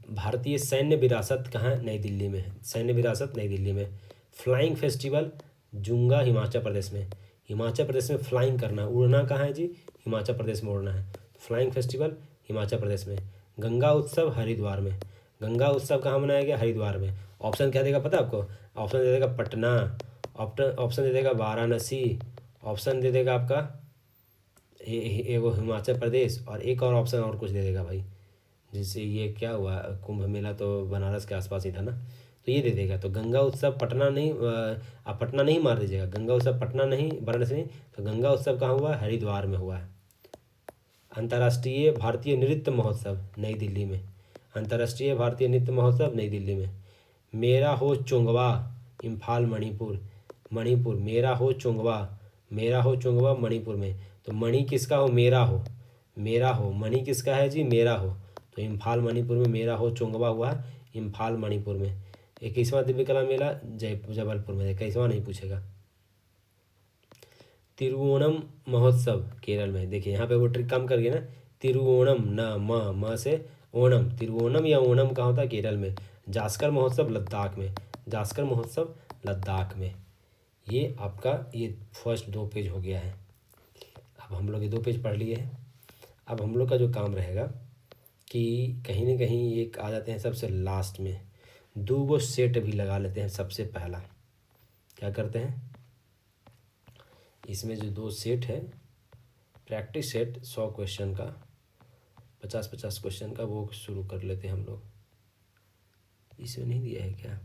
भारतीय सैन्य विरासत कहाँ है? नई दिल्ली में। सैन्य विरासत नई दिल्ली में। फ्लाइंग फेस्टिवल जुंगा हिमाचल प्रदेश में। हिमाचल प्रदेश में फ्लाइंग करना, उड़ना कहाँ है जी? हिमाचल प्रदेश में उड़ना है। फ्लाइंग फेस्टिवल हिमाचल प्रदेश में। गंगा उत्सव हरिद्वार में। गंगा उत्सव कहाँ मनाया गया? हरिद्वार में। ऑप्शन क्या देगा पता है आपको? ऑप्शन दे देगा पटना, ऑप्शन दे देगा वाराणसी, ऑप्शन दे देगा आपका वो हिमाचल प्रदेश, और एक और ऑप्शन और कुछ दे देगा भाई, जिससे ये क्या हुआ, कुंभ मेला तो बनारस के आसपास ही था ना, तो ये दे देगा। तो गंगा उत्सव पटना नहीं, आप पटना नहीं मार दीजिएगा, गंगा उत्सव पटना नहीं, वाराणसी नहीं, तो गंगा उत्सव कहाँ हुआ? हरिद्वार में हुआ है। अंतर्राष्ट्रीय भारतीय नृत्य महोत्सव नई दिल्ली में। अंतर्राष्ट्रीय भारतीय नृत्य महोत्सव नई दिल्ली में। मेरा हो चोंगवा इम्फाल मणिपुर। मेरा हो चोंगवा मणिपुर में। तो मणि किसका हो? मेरा हो। मणि किसका है जी? मेरा हो। तो इम्फाल मणिपुर में मेरा हो चोंगवा हुआ है, इम्फाल मणिपुर में। 21वां दिव्य कला मेला जबलपुर में। 21वां नहीं पूछेगा। तिरुओणम महोत्सव केरल में। देखिए यहाँ पे वो ट्रिक काम कर गया ना, तिरुओणम, न म से ओणम, तिरुओणम या ओणम कहाँ होता है? केरल में। जास्कर महोत्सव लद्दाख में। ये आपका ये फर्स्ट 2 पेज हो गया है। अब हम लोग ये 2 पेज पढ़ लिए हैं। अब हम लोग का जो काम रहेगा कि कहीं ना कहीं एक आ जाते हैं सबसे लास्ट में, 2 सेट भी लगा लेते हैं। सबसे पहला क्या करते हैं, इसमें जो 2 सेट है, प्रैक्टिस सेट 100 क्वेश्चन का, 50-50 क्वेश्चन का, वो शुरू कर लेते हैं हम लोग। इसमें नहीं दिया है क्या?